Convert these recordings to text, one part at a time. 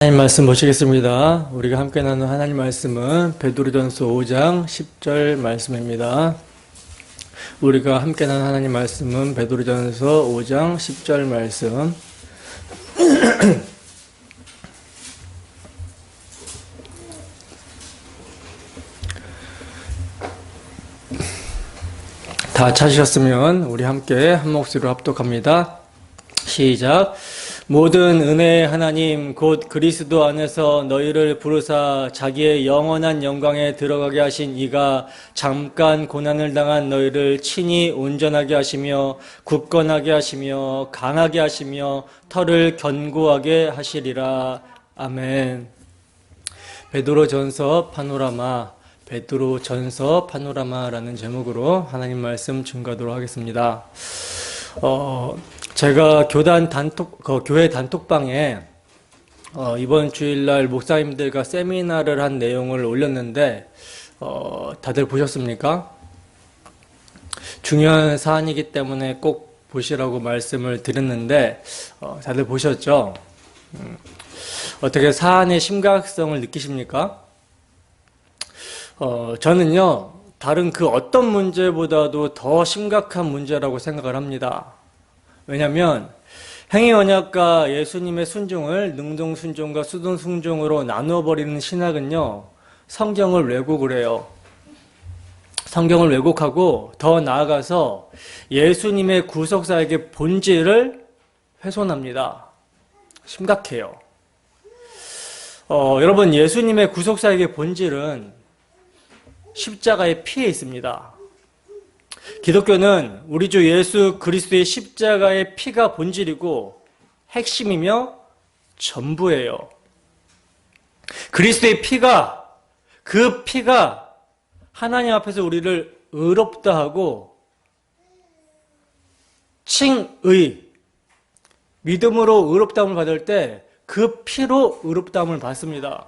하나님 말씀 보시겠습니다. 우리가 함께 나눈 하나님 말씀은 베드로전서 5장 10절 말씀입니다. 우리가 함께 나눈 하나님 말씀은 베드로전서 5장 10절 말씀. 다 찾으셨으면 우리 함께 한 목소리로 합독합니다. 시작. 모든 은혜의 하나님 곧 그리스도 안에서 너희를 부르사 자기의 영원한 영광에 들어가게 하신 이가 잠깐 고난을 당한 너희를 친히 온전하게 하시며 굳건하게 하시며 강하게 하시며 터를 견고하게 하시리라. 아멘. 베드로전서 파노라마라는 제목으로 하나님 말씀 증거하도록 하겠습니다. 제가 교회 단톡방에 이번 주일날 목사님들과 세미나를 한 내용을 올렸는데 다들 보셨습니까? 중요한 사안이기 때문에 꼭 보시라고 말씀을 드렸는데 다들 보셨죠? 어떻게 사안의 심각성을 느끼십니까? 저는요, 다른 그 어떤 문제보다도 더 심각한 문제라고 생각을 합니다. 왜냐하면 행위 언약과 예수님의 순종을 능동 순종과 수동 순종으로 나누어 버리는 신학은요, 성경을 왜곡을 해요. 성경을 왜곡하고 더 나아가서 예수님의 구속사역의 본질을 훼손합니다. 심각해요. 여러분, 예수님의 구속사역의 본질은 십자가의 피에 있습니다. 기독교는 우리 주 예수 그리스도의 십자가의 피가 본질이고 핵심이며 전부예요. 그리스도의 피가, 그 피가 하나님 앞에서 우리를 의롭다 하고 칭의, 믿음으로 의롭다함을 받을 때 그 피로 의롭다함을 받습니다.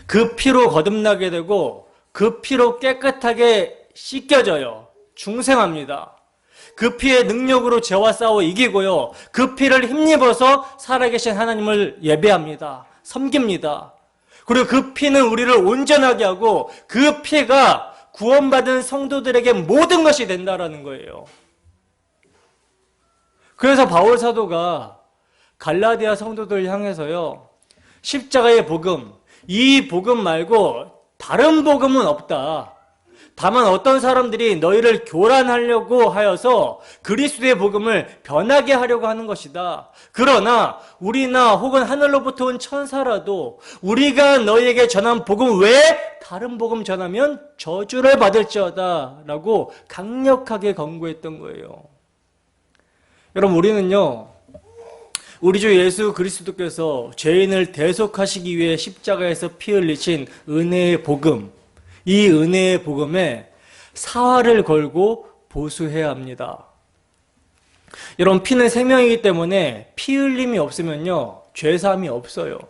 그 피로 거듭나게 되고 그 피로 깨끗하게 씻겨져요. 중생합니다. 그 피의 능력으로 죄와 싸워 이기고요. 그 피를 힘입어서 살아계신 하나님을 예배합니다. 섬깁니다. 그리고 그 피는 우리를 온전하게 하고 그 피가 구원받은 성도들에게 모든 것이 된다라는 거예요. 그래서 바울 사도가 갈라디아 성도들 향해서요, 십자가의 복음, 이 복음 말고 다른 복음은 없다. 다만 어떤 사람들이 너희를 교란하려고 하여서 그리스도의 복음을 변하게 하려고 하는 것이다. 그러나 우리나 혹은 하늘로부터 온 천사라도 우리가 너희에게 전한 복음 외에 다른 복음 전하면 저주를 받을지어다 라고 강력하게 권고했던 거예요. 여러분, 우리는요, 우리 주 예수 그리스도께서 죄인을 대속하시기 위해 십자가에서 피 흘리신 은혜의 복음, 이 은혜의 복음에 사활을 걸고 보수해야 합니다. 여러분, 피는 생명이기 때문에 피 흘림이 없으면요, 죄사함이 없어요.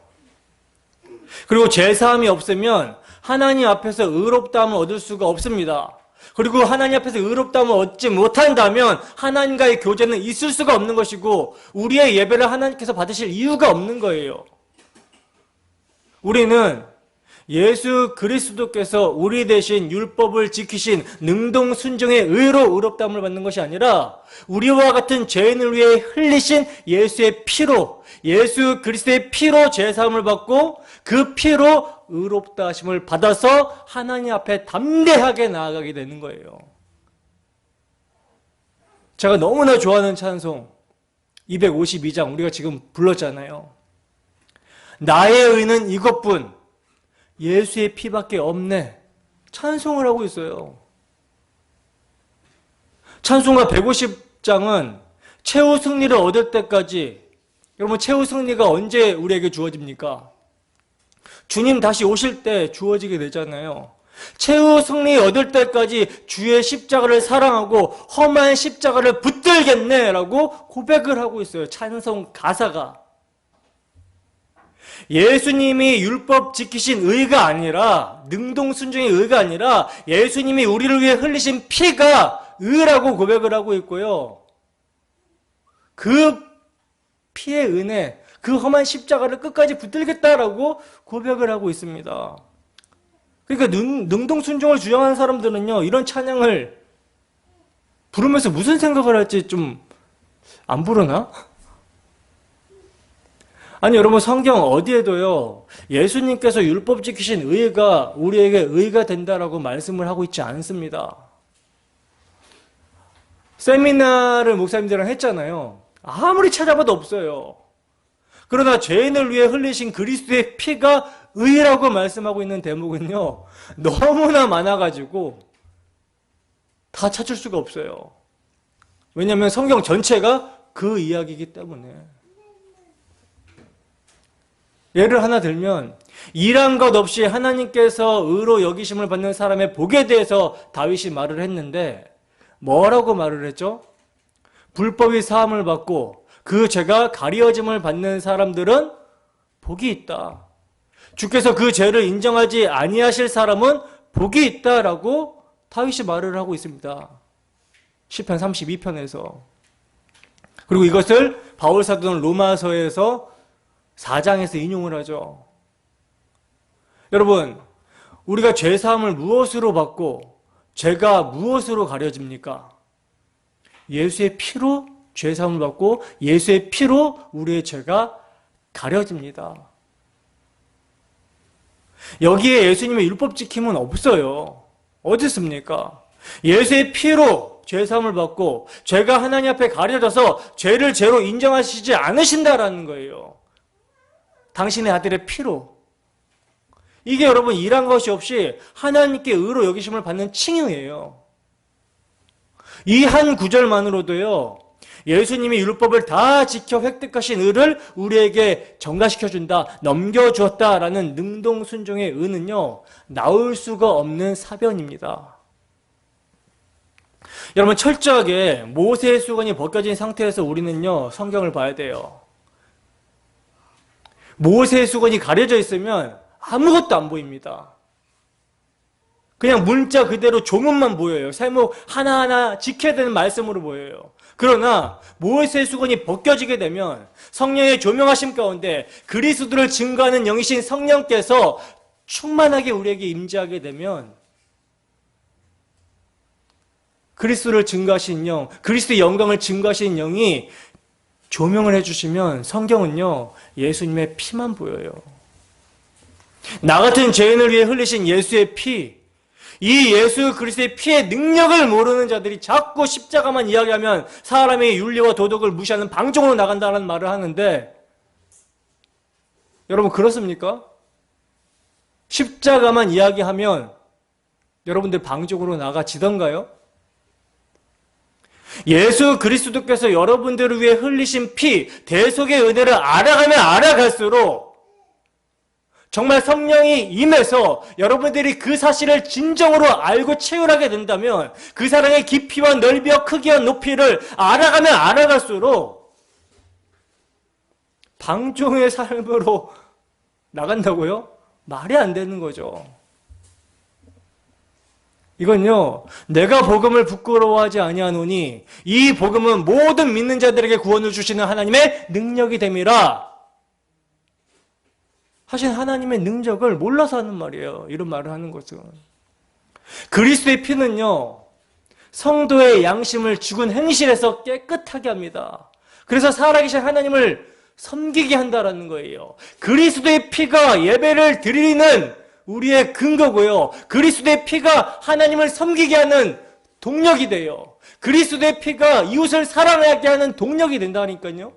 그리고 죄사함이 없으면 하나님 앞에서 의롭다함을 얻을 수가 없습니다. 그리고 하나님 앞에서 의롭다함을 얻지 못한다면 하나님과의 교제는 있을 수가 없는 것이고 우리의 예배를 하나님께서 받으실 이유가 없는 거예요. 우리는 예수 그리스도께서 우리 대신 율법을 지키신 능동 순종의 의로 의롭다함을 받는 것이 아니라 우리와 같은 죄인을 위해 흘리신 예수의 피로, 예수 그리스도의 피로 죄사함을 받고 그 피로 의롭다 하심을 받아서 하나님 앞에 담대하게 나아가게 되는 거예요. 제가 너무나 좋아하는 찬송 252장 우리가 지금 불렀잖아요. 나의 의는 이것뿐 예수의 피밖에 없네. 찬송을 하고 있어요. 찬송가 150장은 최후 승리를 얻을 때까지, 여러분, 최후 승리가 언제 우리에게 주어집니까? 주님 다시 오실 때 주어지게 되잖아요. 최후 승리 얻을 때까지 주의 십자가를 사랑하고 험한 십자가를 붙들겠네라고 고백을 하고 있어요. 찬송 가사가. 예수님이 율법 지키신 의가 아니라, 능동 순종의 의가 아니라 예수님이 우리를 위해 흘리신 피가 의라고 고백을 하고 있고요. 그 피의 은혜, 그 험한 십자가를 끝까지 붙들겠다라고 고백을 하고 있습니다. 그러니까 능동순종을 주장하는 사람들은요, 이런 찬양을 부르면서 무슨 생각을 할지 좀 안 부르나? 아니 여러분, 성경 어디에도요, 예수님께서 율법 지키신 의가 우리에게 의가 된다라고 말씀을 하고 있지 않습니다. 세미나를 목사님들이랑 했잖아요. 아무리 찾아봐도 없어요. 그러나 죄인을 위해 흘리신 그리스도의 피가 의라고 말씀하고 있는 대목은요, 너무나 많아가지고 다 찾을 수가 없어요. 왜냐하면 성경 전체가 그 이야기이기 때문에. 예를 하나 들면, 일한 것 없이 하나님께서 의로 여기심을 받는 사람의 복에 대해서 다윗이 말을 했는데, 뭐라고 말을 했죠? 불법이 사함을 받고 그 죄가 가리어짐을 받는 사람들은 복이 있다. 주께서 그 죄를 인정하지 아니하실 사람은 복이 있다라고 다윗이 말을 하고 있습니다. 시편 32편에서. 그리고 이것을 바울 사도는 로마서에서 4장에서 인용을 하죠. 여러분, 우리가 죄 사함을 무엇으로 받고 죄가 무엇으로 가려집니까? 예수의 피로 죄 사함을 받고 예수의 피로 우리의 죄가 가려집니다. 여기에 예수님의 율법 지킴은 없어요. 어디 있습니까? 예수의 피로 죄 사함을 받고 죄가 하나님 앞에 가려져서 죄를 죄로 인정하시지 않으신다라는 거예요. 당신의 아들의 피로. 이게 여러분 일한 것이 없이 하나님께 의로 여기심을 받는 칭의예요. 이 한 구절만으로도요, 예수님이 율법을 다 지켜 획득하신 의를 우리에게 전가시켜준다, 넘겨주었다라는 능동순종의 의는요, 나올 수가 없는 사변입니다. 여러분, 철저하게 모세의 수건이 벗겨진 상태에서 우리는요, 성경을 봐야 돼요. 모세의 수건이 가려져 있으면 아무것도 안 보입니다. 그냥 문자 그대로 조문만 보여요. 세목 하나하나 지켜야 되는 말씀으로 보여요. 그러나 모세의 수건이 벗겨지게 되면 성령의 조명하심 가운데 그리스도를 증거하는 영이신 성령께서 충만하게 우리에게 임재하게 되면 그리스도를 증거하신 영, 그리스도의 영광을 증거하신 영이 조명을 해주시면 성경은요, 예수님의 피만 보여요. 나 같은 죄인을 위해 흘리신 예수의 피, 이 예수 그리스도의 피의 능력을 모르는 자들이 자꾸 십자가만 이야기하면 사람의 윤리와 도덕을 무시하는 방종으로 나간다는 말을 하는데, 여러분 그렇습니까? 십자가만 이야기하면 여러분들 방종으로 나가지던가요? 예수 그리스도께서 여러분들을 위해 흘리신 피, 대속의 은혜를 알아가면 알아갈수록 정말 성령이 임해서 여러분들이 그 사실을 진정으로 알고 체휼하게 된다면 그 사랑의 깊이와 넓이와 크기와 높이를 알아가면 알아갈수록 방종의 삶으로 나간다고요? 말이 안 되는 거죠. 이건요, 내가 복음을 부끄러워하지 아니하노니 이 복음은 모든 믿는 자들에게 구원을 주시는 하나님의 능력이 됨이라 하신 하나님의 능력을 몰라서 하는 말이에요. 이런 말을 하는 것은. 그리스도의 피는요, 성도의 양심을 죽은 행실에서 깨끗하게 합니다. 그래서 살아계신 하나님을 섬기게 한다라는 거예요. 그리스도의 피가 예배를 드리는 우리의 근거고요. 그리스도의 피가 하나님을 섬기게 하는 동력이 돼요. 그리스도의 피가 이웃을 사랑하게 하는 동력이 된다니까요.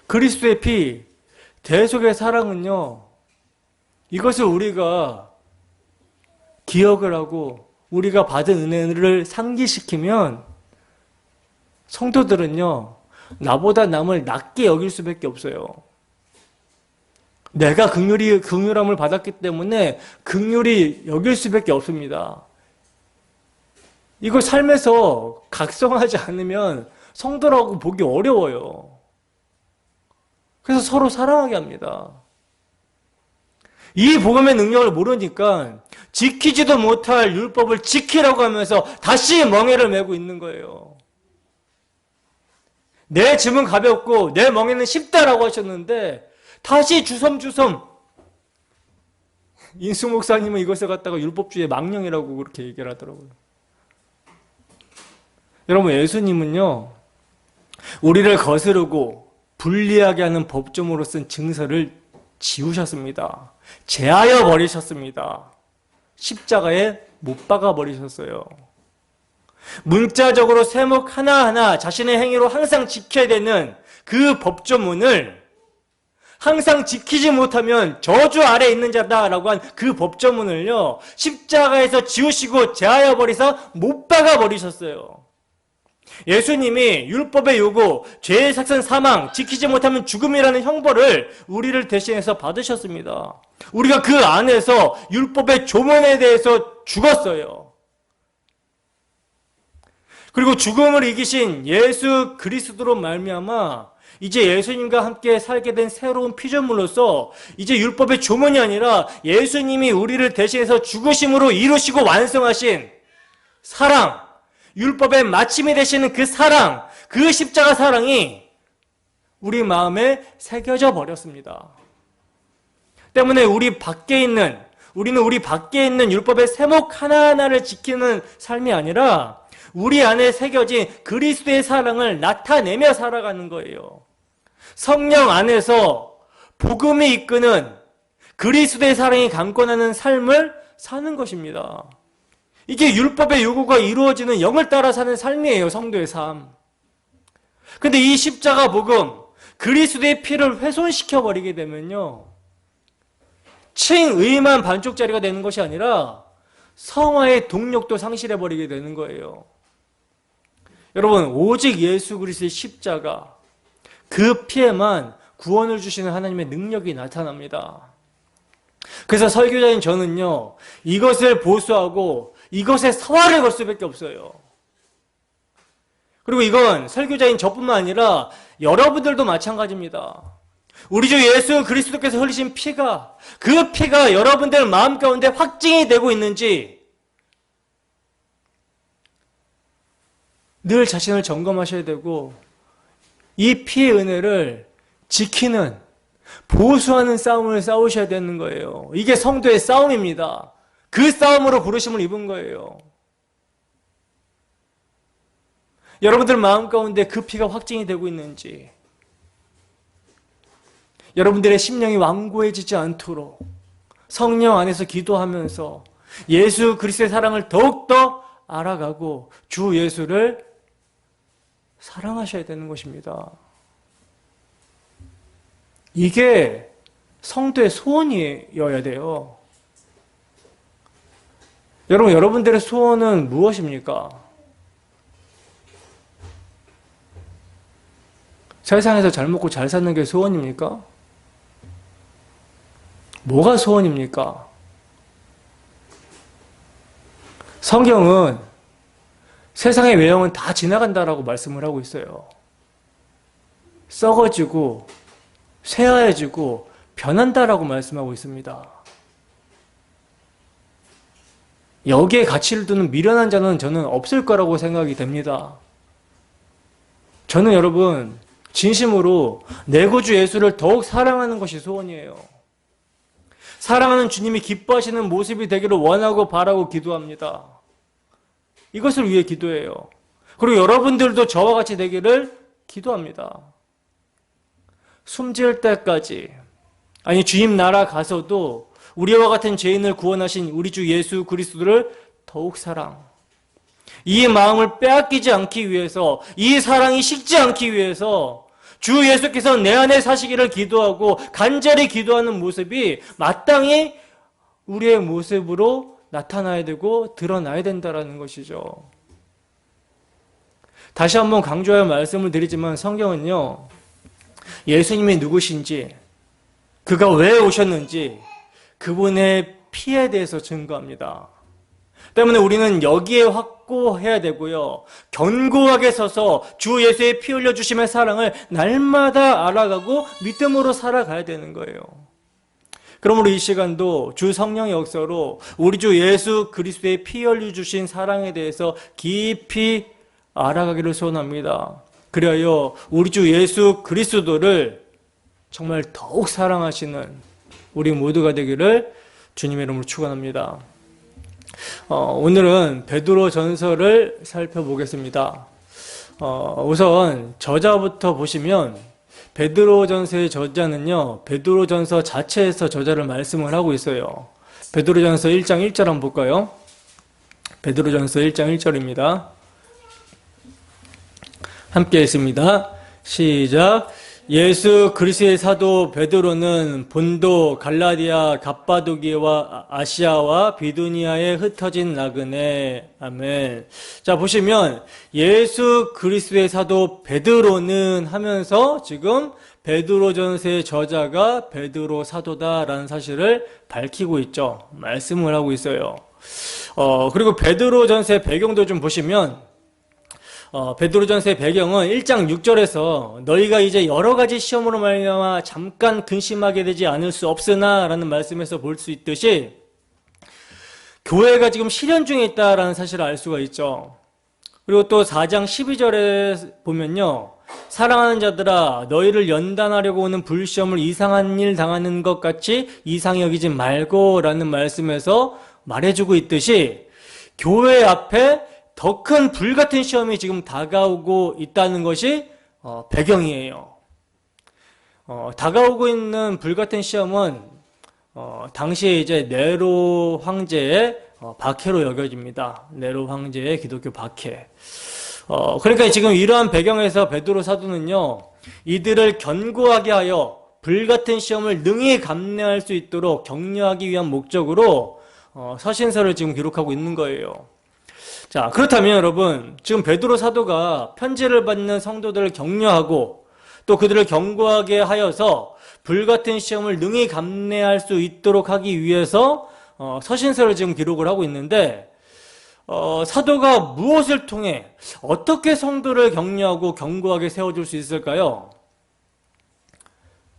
그리스도의 피, 대속의 사랑은요, 이것을 우리가 기억을 하고 우리가 받은 은혜를 상기시키면 성도들은요, 나보다 남을 낮게 여길 수밖에 없어요. 내가 긍휼함을 받았기 때문에 긍휼히 여길 수밖에 없습니다. 이걸 삶에서 각성하지 않으면 성도라고 보기 어려워요. 그래서 서로 사랑하게 합니다. 이 복음의 능력을 모르니까 지키지도 못할 율법을 지키라고 하면서 다시 멍에를 메고 있는 거예요. 내 짐은 가볍고 내 멍에는 쉽다라고 하셨는데 다시 주섬주섬 인수 목사님은 이것을 갖다가 율법주의 망령이라고 그렇게 얘기를 하더라고요. 여러분, 예수님은요, 우리를 거스르고 불리하게 하는 법조문으로 쓴 증서를 지우셨습니다. 제하여 버리셨습니다. 십자가에 못 박아 버리셨어요. 문자적으로 세목 하나하나 자신의 행위로 항상 지켜야 되는 그 법조문을 항상 지키지 못하면 저주 아래 있는 자다라고 한 그 법조문을요, 십자가에서 지우시고 제하여 버리사 못 박아 버리셨어요. 예수님이 율법의 요구, 죄의 삭선 사망, 지키지 못하면 죽음이라는 형벌을 우리를 대신해서 받으셨습니다. 우리가 그 안에서 율법의 조문에 대해서 죽었어요. 그리고 죽음을 이기신 예수 그리스도로 말미암아 이제 예수님과 함께 살게 된 새로운 피조물로서 이제 율법의 조문이 아니라 예수님이 우리를 대신해서 죽으심으로 이루시고 완성하신 사랑, 율법의 마침이 되시는 그 사랑, 그 십자가 사랑이 우리 마음에 새겨져 버렸습니다. 때문에 우리는 우리 밖에 있는 율법의 세목 하나하나를 지키는 삶이 아니라 우리 안에 새겨진 그리스도의 사랑을 나타내며 살아가는 거예요. 성령 안에서 복음이 이끄는 그리스도의 사랑이 강권하는 삶을 사는 것입니다. 이게 율법의 요구가 이루어지는 영을 따라 사는 삶이에요. 성도의 삶. 근데 이 십자가 복음, 그리스도의 피를 훼손시켜 버리게 되면요, 칭의만 반쪽짜리가 되는 것이 아니라 성화의 동력도 상실해 버리게 되는 거예요. 여러분, 오직 예수 그리스도의 십자가, 그 피에만 구원을 주시는 하나님의 능력이 나타납니다. 그래서 설교자인 저는요, 이것을 보수하고 이것에 서화를 걸 수밖에 없어요. 그리고 이건 설교자인 저뿐만 아니라 여러분들도 마찬가지입니다. 우리 주 예수 그리스도께서 흘리신 피가, 그 피가 여러분들 마음 가운데 확증이 되고 있는지 늘 자신을 점검하셔야 되고, 이 피의 은혜를 지키는, 보수하는 싸움을 싸우셔야 되는 거예요. 이게 성도의 싸움입니다. 그 싸움으로 부르심을 입은 거예요. 여러분들 마음 가운데 그 피가 확증이 되고 있는지, 여러분들의 심령이 완고해지지 않도록 성령 안에서 기도하면서 예수 그리스도의 사랑을 더욱더 알아가고 주 예수를 사랑하셔야 되는 것입니다. 이게 성도의 소원이어야 돼요. 여러분, 여러분들의 소원은 무엇입니까? 세상에서 잘 먹고 잘 사는 게 소원입니까? 뭐가 소원입니까? 성경은 세상의 외형은 다 지나간다라고 말씀을 하고 있어요. 썩어지고 쇠하해지고 변한다라고 말씀하고 있습니다. 여기에 가치를 두는 미련한 자는 저는 없을 거라고 생각이 됩니다. 저는 여러분, 진심으로 내 구주 예수를 더욱 사랑하는 것이 소원이에요. 사랑하는 주님이 기뻐하시는 모습이 되기를 원하고 바라고 기도합니다. 이것을 위해 기도해요. 그리고 여러분들도 저와 같이 되기를 기도합니다. 숨질 때까지, 아니 주님 나라 가서도 우리와 같은 죄인을 구원하신 우리 주 예수 그리스도를 더욱 사랑, 이 마음을 빼앗기지 않기 위해서, 이 사랑이 식지 않기 위해서 주 예수께서 내 안에 사시기를 기도하고 간절히 기도하는 모습이 마땅히 우리의 모습으로 나타나야 되고 드러나야 된다는 것이죠. 다시 한번 강조하여 말씀을 드리지만 성경은요, 예수님이 누구신지, 그가 왜 오셨는지, 그분의 피에 대해서 증거합니다. 때문에 우리는 여기에 확고해야 되고요, 견고하게 서서 주 예수의 피 흘려주심의 사랑을 날마다 알아가고 믿음으로 살아가야 되는 거예요. 그러므로 이 시간도 주 성령의 역사로 우리 주 예수 그리스도의 피 흘려주신 사랑에 대해서 깊이 알아가기를 소원합니다. 그리하여 우리 주 예수 그리스도를 정말 더욱 사랑하시는 우리 모두가 되기를 주님의 이름으로 축원합니다. 오늘은 베드로 전서를 살펴보겠습니다. 우선 저자부터 보시면 베드로 전서의 저자는요, 베드로 전서 자체에서 저자를 말씀을 하고 있어요. 베드로 전서 1장 1절 한번 볼까요? 베드로 전서 1장 1절입니다. 함께 읽습니다. 시작. 예수 그리스도의 사도 베드로는 본도, 갈라디아, 갑바도기와 아시아와 비두니아에 흩어진 나그네. 아멘. 자, 보시면 예수 그리스도의 사도 베드로는 하면서 지금 베드로전서의 저자가 베드로 사도다라는 사실을 밝히고 있죠. 말씀을 하고 있어요. 그리고 베드로전서의 배경도 좀 보시면 베드로전서의 배경은 1장 6절에서 너희가 이제 여러 가지 시험으로 말미암아 잠깐 근심하게 되지 않을 수 없으나 라는 말씀에서 볼 수 있듯이 교회가 지금 실현 중에 있다라는 사실을 알 수가 있죠. 그리고 또 4장 12절에 보면요, 사랑하는 자들아 너희를 연단하려고 오는 불시험을 이상한 일 당하는 것 같이 이상히 여기지 말고 라는 말씀에서 말해주고 있듯이 교회 앞에 더 큰 불같은 시험이 지금 다가오고 있다는 것이 배경이에요. 다가오고 있는 불같은 시험은 당시에 이제 네로 황제의 박해로 여겨집니다. 네로 황제의 기독교 박해. 그러니까 지금 이러한 배경에서 베드로 사도는요, 이들을 견고하게 하여 불같은 시험을 능히 감내할 수 있도록 격려하기 위한 목적으로 서신서를 지금 기록하고 있는 거예요. 자, 그렇다면 여러분, 지금 베드로 사도가 편지를 받는 성도들을 격려하고 또 그들을 견고하게 하여서 불같은 시험을 능히 감내할 수 있도록 하기 위해서 서신서를 지금 기록을 하고 있는데, 사도가 무엇을 통해 어떻게 성도를 격려하고 견고하게 세워줄 수 있을까요?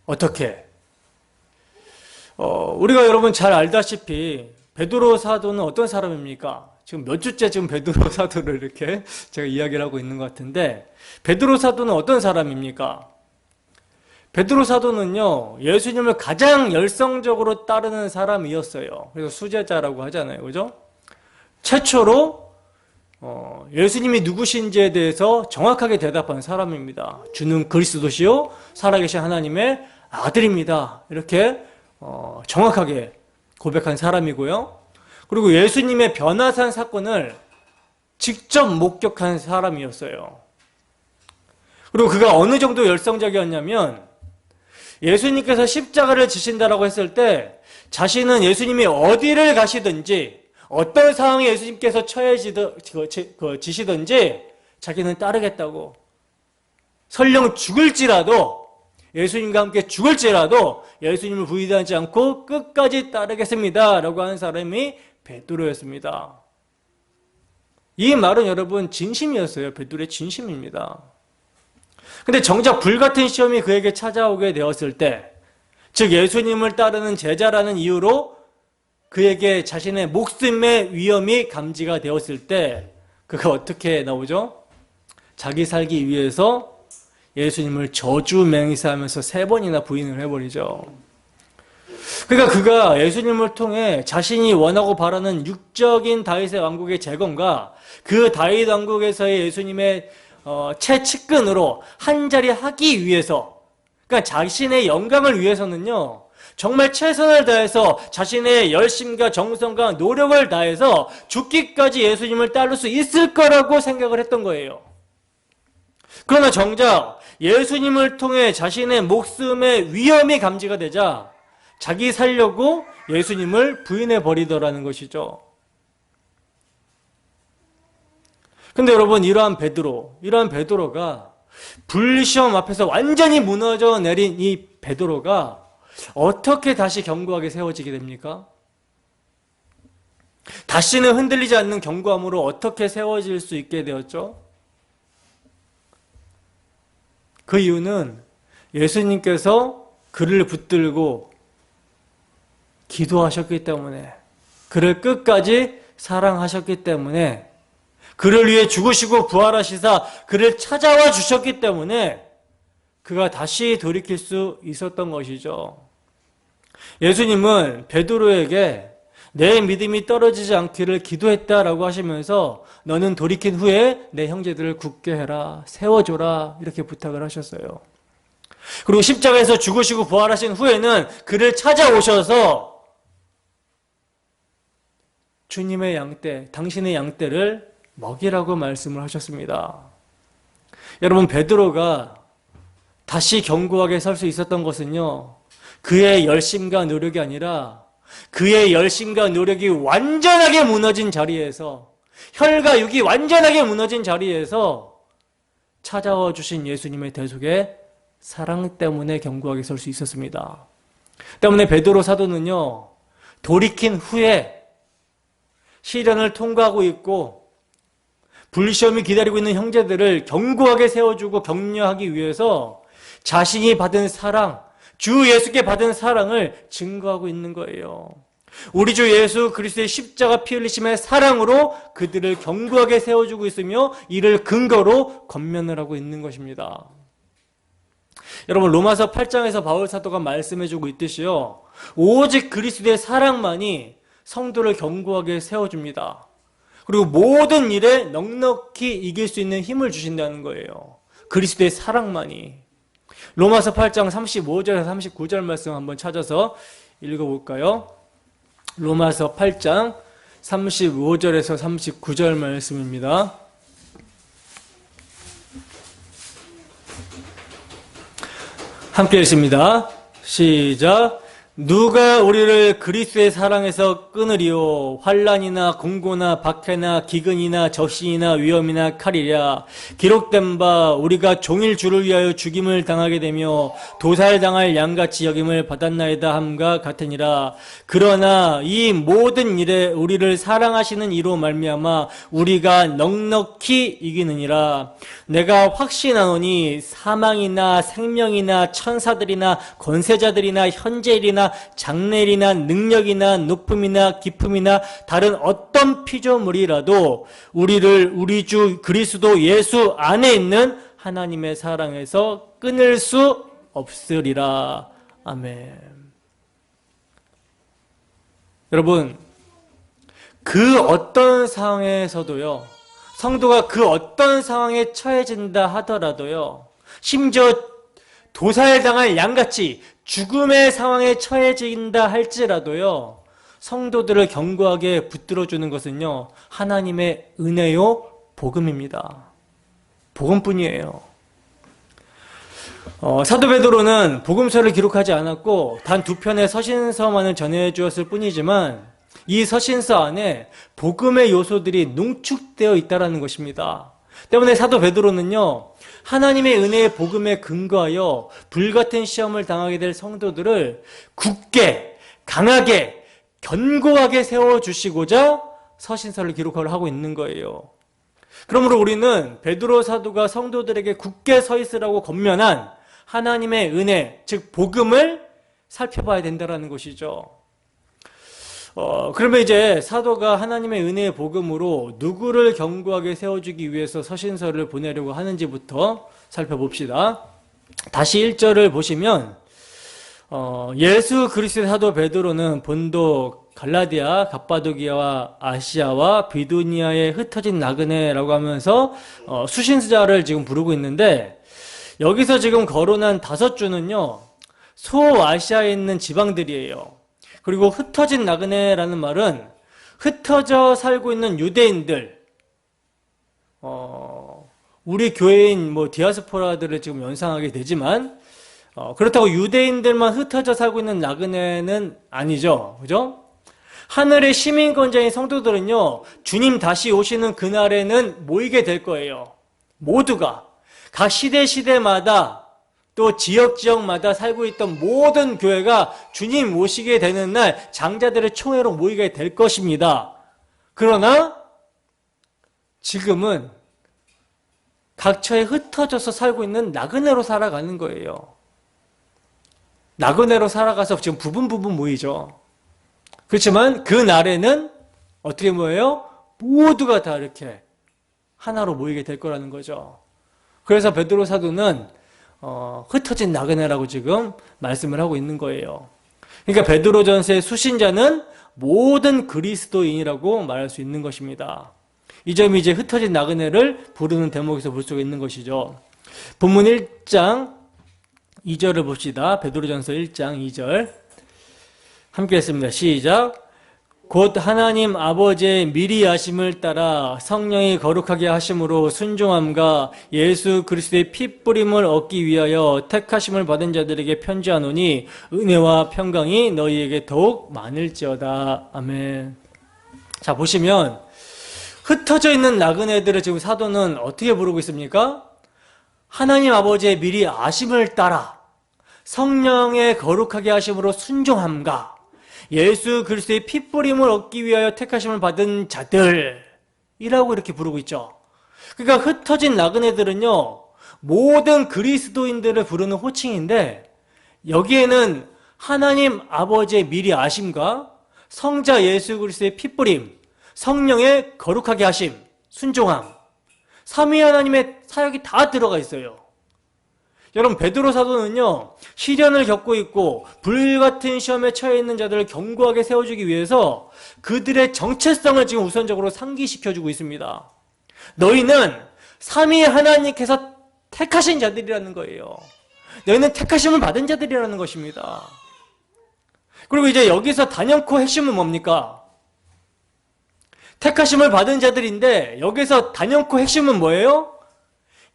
어떻게? 우리가 여러분 잘 알다시피 베드로 사도는 어떤 사람입니까? 지금 몇 주째 지금 베드로 사도를 이렇게 제가 이야기를 하고 있는 것 같은데, 베드로 사도는 어떤 사람입니까? 베드로 사도는요, 예수님을 가장 열성적으로 따르는 사람이었어요. 그래서 수제자라고 하잖아요. 그죠? 최초로 예수님이 누구신지에 대해서 정확하게 대답한 사람입니다. 주는 그리스도시요 살아계신 하나님의 아들입니다. 이렇게 정확하게 고백한 사람이고요. 그리고 예수님의 변화산 사건을 직접 목격한 사람이었어요. 그리고 그가 어느 정도 열성적이었냐면, 예수님께서 십자가를 지신다라고 했을 때 자신은 예수님이 어디를 가시든지 어떤 상황에 예수님께서 처해지시든지 자기는 따르겠다고, 설령 죽을지라도, 예수님과 함께 죽을지라도 예수님을 부인하지 않고 끝까지 따르겠습니다 라고 하는 사람이 베드로였습니다. 이 말은 여러분 진심이었어요. 베드로의 진심입니다. 근데 정작 불같은 시험이 그에게 찾아오게 되었을 때, 즉 예수님을 따르는 제자라는 이유로 그에게 자신의 목숨의 위험이 감지가 되었을 때 그가 어떻게 나오죠? 자기 살기 위해서 예수님을 저주 맹세하면서 3번이나 부인을 해버리죠. 그러니까 그가 예수님을 통해 자신이 원하고 바라는 육적인 다윗의 왕국의 재건과 그 다윗 왕국에서의 예수님의 채측근으로 한 자리 하기 위해서, 그러니까 자신의 영광을 위해서는요, 정말 최선을 다해서 자신의 열심과 정성과 노력을 다해서 죽기까지 예수님을 따를 수 있을 거라고 생각을 했던 거예요. 그러나 정작 예수님을 통해 자신의 목숨의 위험이 감지가 되자 자기 살려고 예수님을 부인해 버리더라는 것이죠. 근데 여러분, 이러한 베드로가 불시험 앞에서 완전히 무너져 내린 이 베드로가 어떻게 다시 견고하게 세워지게 됩니까? 다시는 흔들리지 않는 견고함으로 어떻게 세워질 수 있게 되었죠? 그 이유는 예수님께서 그를 붙들고 기도하셨기 때문에, 그를 끝까지 사랑하셨기 때문에 그를 위해 죽으시고 부활하시사 그를 찾아와 주셨기 때문에 그가 다시 돌이킬 수 있었던 것이죠. 예수님은 베드로에게 내 믿음이 떨어지지 않기를 기도했다라고 하시면서 너는 돌이킨 후에 내 형제들을 굳게 해라, 세워줘라 이렇게 부탁을 하셨어요. 그리고 십자가에서 죽으시고 부활하신 후에는 그를 찾아오셔서 주님의 양떼, 당신의 양떼를 먹이라고 말씀을 하셨습니다. 여러분, 베드로가 다시 견고하게 설 수 있었던 것은요, 그의 열심과 노력이 아니라 그의 열심과 노력이 완전하게 무너진 자리에서, 혈과 육이 완전하게 무너진 자리에서 찾아와 주신 예수님의 대속의 사랑 때문에 견고하게 설 수 있었습니다. 때문에 베드로 사도는요, 돌이킨 후에 시련을 통과하고 있고 불시험이 기다리고 있는 형제들을 견고하게 세워주고 격려하기 위해서 자신이 받은 사랑, 주 예수께 받은 사랑을 증거하고 있는 거예요. 우리 주 예수 그리스도의 십자가 피 흘리심의 사랑으로 그들을 견고하게 세워주고 있으며 이를 근거로 권면을 하고 있는 것입니다. 여러분, 로마서 8장에서 바울 사도가 말씀해주고 있듯이요, 오직 그리스도의 사랑만이 성도를 견고하게 세워줍니다. 그리고 모든 일에 넉넉히 이길 수 있는 힘을 주신다는 거예요. 그리스도의 사랑만이. 로마서 8장 35절에서 39절 말씀 한번 찾아서 읽어볼까요? 로마서 8장 35절에서 39절 말씀입니다. 함께 읽습니다. 시작. 누가 우리를 그리스도의 사랑에서 끊으리요? 환난이나 공고나 박해나 기근이나 적신이나 위험이나 칼이랴. 기록된 바 우리가 종일 주를 위하여 죽임을 당하게 되며 도살당할 양같이 여김을 받았나이다 함과 같으니라. 그러나 이 모든 일에 우리를 사랑하시는 이로 말미암아 우리가 넉넉히 이기느니라. 내가 확신하노니 사망이나 생명이나 천사들이나 권세자들이나 현재일이나 장래일이나 능력이나 높음이나 깊음이나 다른 어떤 피조물이라도 우리를 우리 주 그리스도 예수 안에 있는 하나님의 사랑에서 끊을 수 없으리라. 아멘. 여러분, 그 어떤 상황에서도요, 성도가 그 어떤 상황에 처해진다 하더라도요, 심지어 도살당할 양같이 죽음의 상황에 처해진다 할지라도요, 성도들을 견고하게 붙들어주는 것은요, 하나님의 은혜요, 복음입니다. 복음뿐이에요. 사도 베드로는 복음서를 기록하지 않았고 단 2편의 서신서만을 전해주었을 뿐이지만 이 서신서 안에 복음의 요소들이 농축되어 있다는 것입니다. 때문에 사도 베드로는요, 하나님의 은혜의 복음에 근거하여 불같은 시험을 당하게 될 성도들을 굳게, 강하게, 견고하게 세워주시고자 서신서를 기록을 하고 있는 거예요. 그러므로 우리는 베드로 사도가 성도들에게 굳게 서 있으라고 권면한 하나님의 은혜, 즉 복음을 살펴봐야 된다는 것이죠. 그러면 이제 사도가 하나님의 은혜의 복음으로 누구를 견고하게 세워주기 위해서 서신서를 보내려고 하는지부터 살펴봅시다. 다시 1절을 보시면 예수 그리스도의 사도 베드로는 본도 갈라디아, 갑바도기아와 아시아와 비두니아에 흩어진 나그네라고 하면서 수신자를 지금 부르고 있는데, 여기서 지금 거론한 5주는요 소아시아에 있는 지방들이에요. 그리고 흩어진 나그네라는 말은 흩어져 살고 있는 유대인들, 우리 교회인 디아스포라들을 지금 연상하게 되지만, 그렇다고 유대인들만 흩어져 살고 있는 나그네는 아니죠. 그죠? 하늘의 시민권자인 성도들은요, 주님 다시 오시는 그날에는 모이게 될 거예요. 모두가. 각 시대마다 또 지역마다 살고 있던 모든 교회가 주님 오시게 되는 날 장자들의 총회로 모이게 될 것입니다. 그러나 지금은 각처에 흩어져서 살고 있는 나그네로 살아가는 거예요. 나그네로 살아가서 지금 부분 모이죠. 그렇지만 그 날에는 어떻게 모여요? 모두가 다 이렇게 하나로 모이게 될 거라는 거죠. 그래서 베드로 사도는 흩어진 나그네라고 지금 말씀을 하고 있는 거예요. 그러니까 베드로전서의 수신자는 모든 그리스도인이라고 말할 수 있는 것입니다. 이 점이 이제 흩어진 나그네를 부르는 대목에서 볼 수가 있는 것이죠. 본문 1장 2절을 봅시다. 베드로전서 1장 2절 함께 했습니다. 시작. 곧 하나님 아버지의 미리 아심을 따라 성령이 거룩하게 하심으로 순종함과 예수 그리스도의 핏뿌림을 얻기 위하여 택하심을 받은 자들에게 편지하노니 은혜와 평강이 너희에게 더욱 많을지어다. 아멘. 자, 보시면 흩어져 있는 나그네들을 지금 사도는 어떻게 부르고 있습니까? 하나님 아버지의 미리 아심을 따라 성령의 거룩하게 하심으로 순종함과 예수 그리스도의 핏뿌림을 얻기 위하여 택하심을 받은 자들이라고 이렇게 부르고 있죠. 그러니까 흩어진 나그네들은요, 모든 그리스도인들을 부르는 호칭인데 여기에는 하나님 아버지의 미리 아심과 성자 예수 그리스도의 핏뿌림, 성령의 거룩하게 하심, 순종함, 삼위 하나님의 사역이 다 들어가 있어요. 여러분, 베드로 사도는요, 시련을 겪고 있고 불같은 시험에 처해 있는 자들을 견고하게 세워주기 위해서 그들의 정체성을 지금 우선적으로 상기시켜주고 있습니다. 너희는 삼위 하나님께서 택하신 자들이라는 거예요. 너희는 택하심을 받은 자들이라는 것입니다. 그리고 이제 여기서 단연코 핵심은 뭡니까? 택하심을 받은 자들인데 여기서 단연코 핵심은 뭐예요?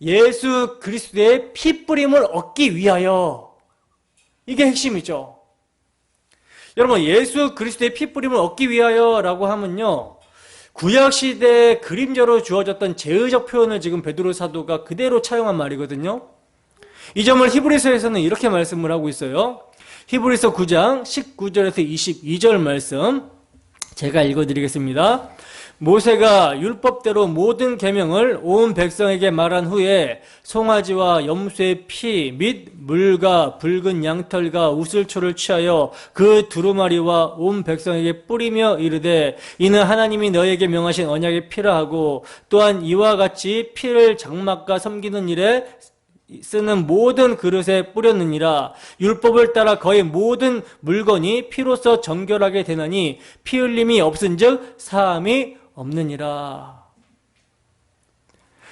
예수 그리스도의 핏뿌림을 얻기 위하여. 이게 핵심이죠. 여러분, 예수 그리스도의 핏뿌림을 얻기 위하여라고 하면요, 구약시대의 그림자로 주어졌던 제의적 표현을 지금 베드로 사도가 그대로 차용한 말이거든요. 이 점을 히브리서에서는 이렇게 말씀을 하고 있어요. 히브리서 9장 19절에서 22절 말씀 제가 읽어드리겠습니다. 모세가 율법대로 모든 계명을 온 백성에게 말한 후에 송아지와 염소의 피 및 물과 붉은 양털과 우슬초를 취하여 그 두루마리와 온 백성에게 뿌리며 이르되 이는 하나님이 너에게 명하신 언약의 피라 하고 또한 이와 같이 피를 장막과 섬기는 일에 쓰는 모든 그릇에 뿌렸느니라. 율법을 따라 거의 모든 물건이 피로써 정결하게 되나니 피 흘림이 없은즉 사함이 없느니라.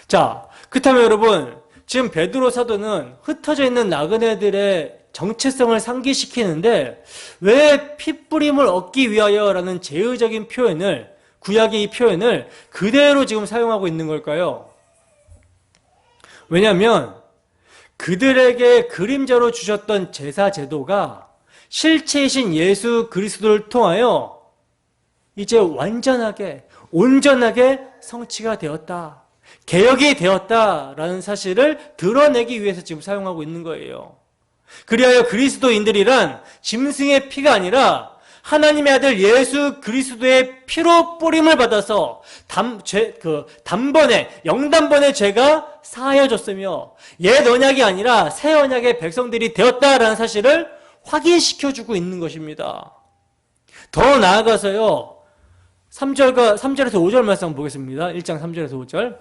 자, 그렇다면 여러분, 지금 베드로 사도는 흩어져 있는 나그네들의 정체성을 상기시키는데 왜 핏뿌림을 얻기 위하여라는 제의적인 표현을, 구약의 이 표현을 그대로 지금 사용하고 있는 걸까요? 왜냐하면 그들에게 그림자로 주셨던 제사 제도가 실체이신 예수 그리스도를 통하여 이제 완전하게, 온전하게 성취가 되었다, 개혁이 되었다라는 사실을 드러내기 위해서 지금 사용하고 있는 거예요. 그리하여 그리스도인들이란 짐승의 피가 아니라 하나님의 아들 예수 그리스도의 피로 뿌림을 받아서 단번에, 영단번에 죄가 사하여졌으며 옛 언약이 아니라 새 언약의 백성들이 되었다라는 사실을 확인시켜주고 있는 것입니다. 더 나아가서요, 3절에서 5절 말씀 보겠습니다. 1장 3절에서 5절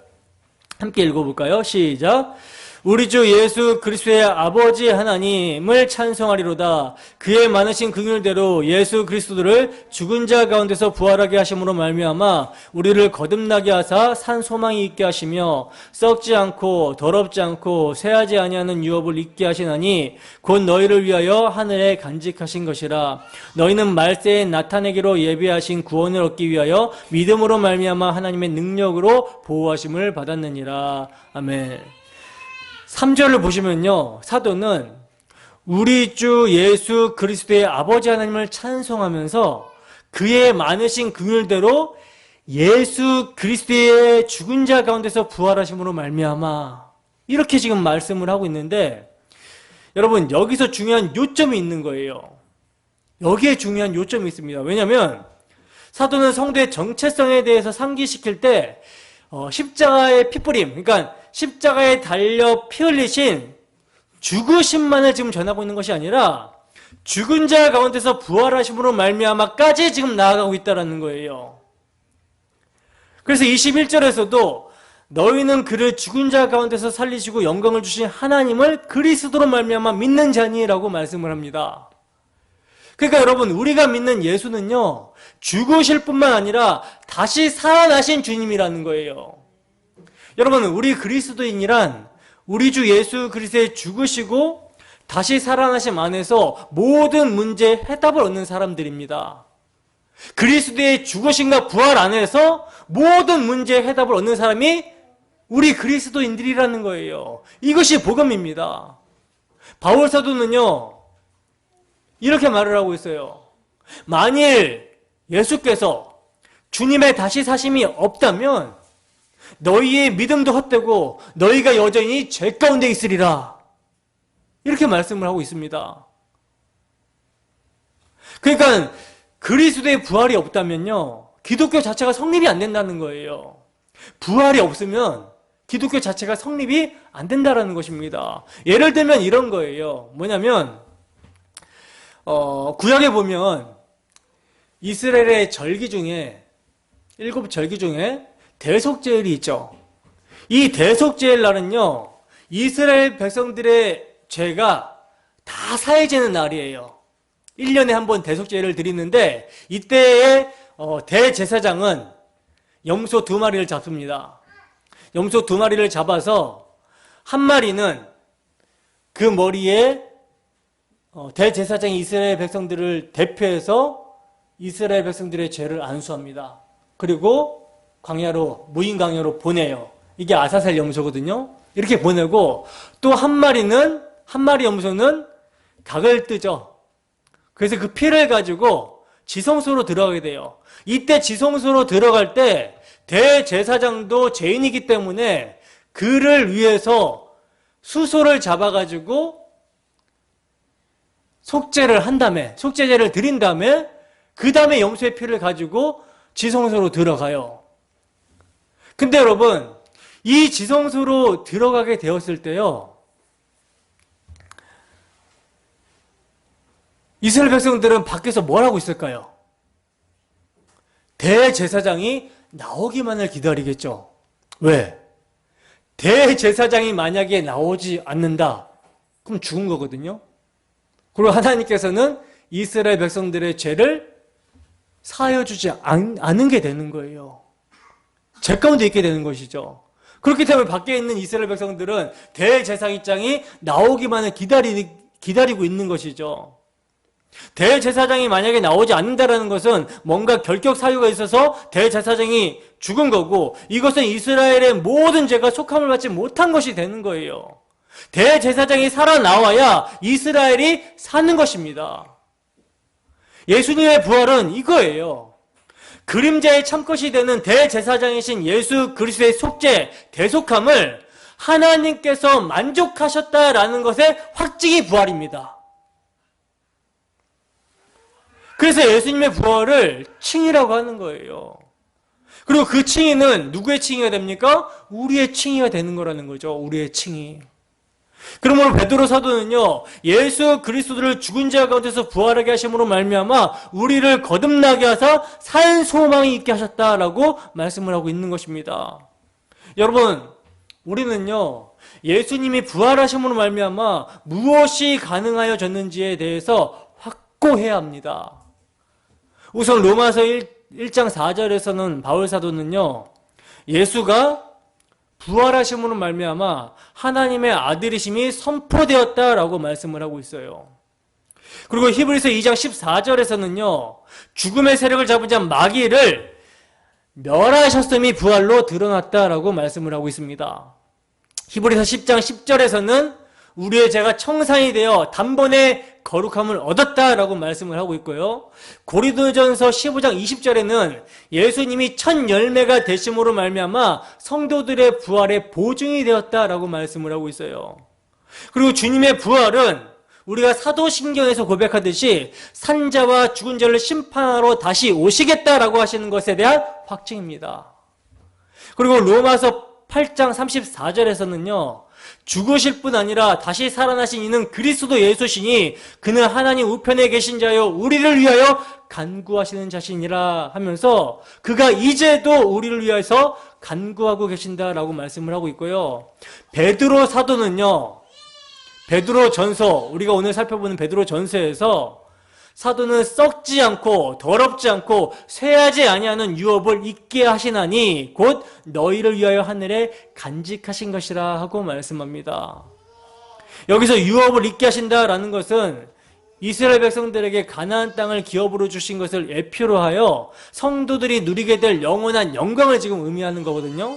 함께 읽어볼까요? 시작. 우리 주 예수 그리스도의 아버지 하나님을 찬송하리로다. 그의 많으신 긍휼대로 예수 그리스도를 죽은 자 가운데서 부활하게 하심으로 말미암아 우리를 거듭나게 하사 산 소망이 있게 하시며 썩지 않고 더럽지 않고 쇠하지 아니하는 유업을 있게 하시나니 곧 너희를 위하여 하늘에 간직하신 것이라. 너희는 말세에 나타내기로 예비하신 구원을 얻기 위하여 믿음으로 말미암아 하나님의 능력으로 보호하심을 받았느니라. 아멘. 3절을 보시면요, 사도는 우리 주 예수 그리스도의 아버지 하나님을 찬송하면서 그의 많으신 긍휼대로 예수 그리스도의 죽은 자 가운데서 부활하심으로 말미암아 이렇게 지금 말씀을 하고 있는데, 여러분, 여기서 중요한 요점이 있는 거예요. 여기에 중요한 요점이 있습니다. 왜냐하면 사도는 성도의 정체성에 대해서 상기시킬 때 십자가의 핏뿌림, 그러니까 십자가에 달려 피 흘리신 죽으심만을 지금 전하고 있는 것이 아니라 죽은 자 가운데서 부활하심으로 말미암아까지 지금 나아가고 있다는 거예요. 그래서 21절에서도 너희는 그를 죽은 자 가운데서 살리시고 영광을 주신 하나님을 그리스도로 말미암아 믿는 자니라고 말씀을 합니다. 그러니까 여러분, 우리가 믿는 예수는요, 죽으실 뿐만 아니라 다시 살아나신 주님이라는 거예요. 여러분, 우리 그리스도인이란 우리 주 예수 그리스도의 죽으시고 다시 살아나심 안에서 모든 문제의 해답을 얻는 사람들입니다. 그리스도의 죽으심과 부활 안에서 모든 문제의 해답을 얻는 사람이 우리 그리스도인들이라는 거예요. 이것이 복음입니다. 바울 사도는요, 이렇게 말을 하고 있어요. 만일 예수께서 주님의 다시 사심이 없다면 너희의 믿음도 헛되고 너희가 여전히 죄 가운데 있으리라. 이렇게 말씀을 하고 있습니다. 그러니까 그리스도의 부활이 없다면요, 기독교 자체가 성립이 안 된다는 거예요. 부활이 없으면 기독교 자체가 성립이 안 된다는 것입니다. 예를 들면 이런 거예요. 뭐냐면 구약에 보면 이스라엘의 절기 중에 7절기 중에 대속제일이 있죠. 이 대속제일 날은요, 이스라엘 백성들의 죄가 다 사해지는 날이에요. 1년에 한 번 대속제일을 드리는데 이때의 대제사장은 염소 2마리를 잡습니다. 염소 2마리를 잡아서 한 마리는 그 머리에 대제사장이 이스라엘 백성들을 대표해서 이스라엘 백성들의 죄를 안수합니다. 그리고 광야로, 무인 광야로 보내요. 이게 아사셀 염소거든요. 이렇게 보내고 또 한 마리 염소는 각을 뜨죠. 그래서 그 피를 가지고 지성소로 들어가게 돼요. 이때 지성소로 들어갈 때 대제사장도 죄인이기 때문에 그를 위해서 수소를 잡아가지고 속죄를 한 다음에, 속죄제를 드린 다음에 그 다음에 염소의 피를 가지고 지성소로 들어가요. 근데 여러분, 이 지성소로 들어가게 되었을 때요, 이스라엘 백성들은 밖에서 뭘 하고 있을까요? 대제사장이 나오기만을 기다리겠죠. 왜? 대제사장이 만약에 나오지 않는다, 그럼 죽은 거거든요. 그리고 하나님께서는 이스라엘 백성들의 죄를 사하여주지 않은 게 되는 거예요. 죄 가운데 있게 되는 것이죠. 그렇기 때문에 밖에 있는 이스라엘 백성들은 대제사장이 나오기만을 기다리고 있는 것이죠. 대제사장이 만약에 나오지 않는다는 것은 뭔가 결격 사유가 있어서 대제사장이 죽은 거고, 이것은 이스라엘의 모든 죄가 속함을 받지 못한 것이 되는 거예요. 대제사장이 살아나와야 이스라엘이 사는 것입니다. 예수님의 부활은 이거예요. 그림자의 참것이 되는 대제사장이신 예수 그리스도의 속죄, 대속함을 하나님께서 만족하셨다라는 것의 확증이 부활입니다. 그래서 예수님의 부활을 칭의라고 하는 거예요. 그리고 그 칭의는 누구의 칭의가 됩니까? 우리의 칭의가 되는 거라는 거죠. 우리의 칭의. 그러므로 베드로 사도는요, 예수 그리스도를 죽은 자 가운데서 부활하게 하심으로 말미암아 우리를 거듭나게 하사 산 소망이 있게 하셨다라고 말씀을 하고 있는 것입니다. 여러분, 우리는요, 예수님이 부활하심으로 말미암아 무엇이 가능하여졌는지에 대해서 확고해야 합니다. 우선 로마서 1장 4절에서는 바울 사도는요, 예수가 부활하심으로 말미암아 하나님의 아들이심이 선포되었다라고 말씀을 하고 있어요. 그리고 히브리서 2장 14절에서는요, 죽음의 세력을 잡은 자 마귀를 멸하셨음이 부활로 드러났다라고 말씀을 하고 있습니다. 히브리서 10장 10절에서는 우리의 죄가 청산이 되어 단번에 거룩함을 얻었다라고 말씀을 하고 있고요. 고린도전서 15장 20절에는 예수님이 첫 열매가 되심으로 말미암아 성도들의 부활의 보증이 되었다라고 말씀을 하고 있어요. 그리고 주님의 부활은 우리가 사도신경에서 고백하듯이 산자와 죽은 자를 심판하러 다시 오시겠다라고 하시는 것에 대한 확증입니다. 그리고 로마서 8장 34절에서는요, 죽으실 뿐 아니라 다시 살아나신 이는 그리스도 예수시니 그는 하나님 우편에 계신 자요 우리를 위하여 간구하시는 자신이라 하면서 그가 이제도 우리를 위해서 간구하고 계신다라고 말씀을 하고 있고요. 베드로 사도는요, 베드로 전서, 우리가 오늘 살펴보는 베드로 전서에서 사도는 썩지 않고 더럽지 않고 쇠하지 아니하는 유업을 잊게 하시나니 곧 너희를 위하여 하늘에 간직하신 것이라 하고 말씀합니다. 여기서 유업을 잊게 하신다라는 것은 이스라엘 백성들에게 가나안 땅을 기업으로 주신 것을 예표로 하여 성도들이 누리게 될 영원한 영광을 지금 의미하는 거거든요.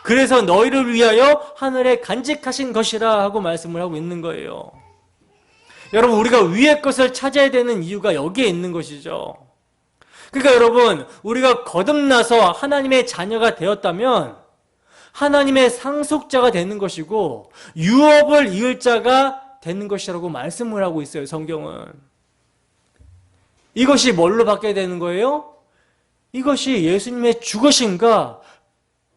그래서 너희를 위하여 하늘에 간직하신 것이라 하고 말씀을 하고 있는 거예요. 여러분, 우리가 위의 것을 찾아야 되는 이유가 여기에 있는 것이죠. 그러니까 여러분, 우리가 거듭나서 하나님의 자녀가 되었다면 하나님의 상속자가 되는 것이고 유업을 이을 자가 되는 것이라고 말씀을 하고 있어요, 성경은. 이것이 뭘로 받게 되는 거예요? 이것이 예수님의 죽으심과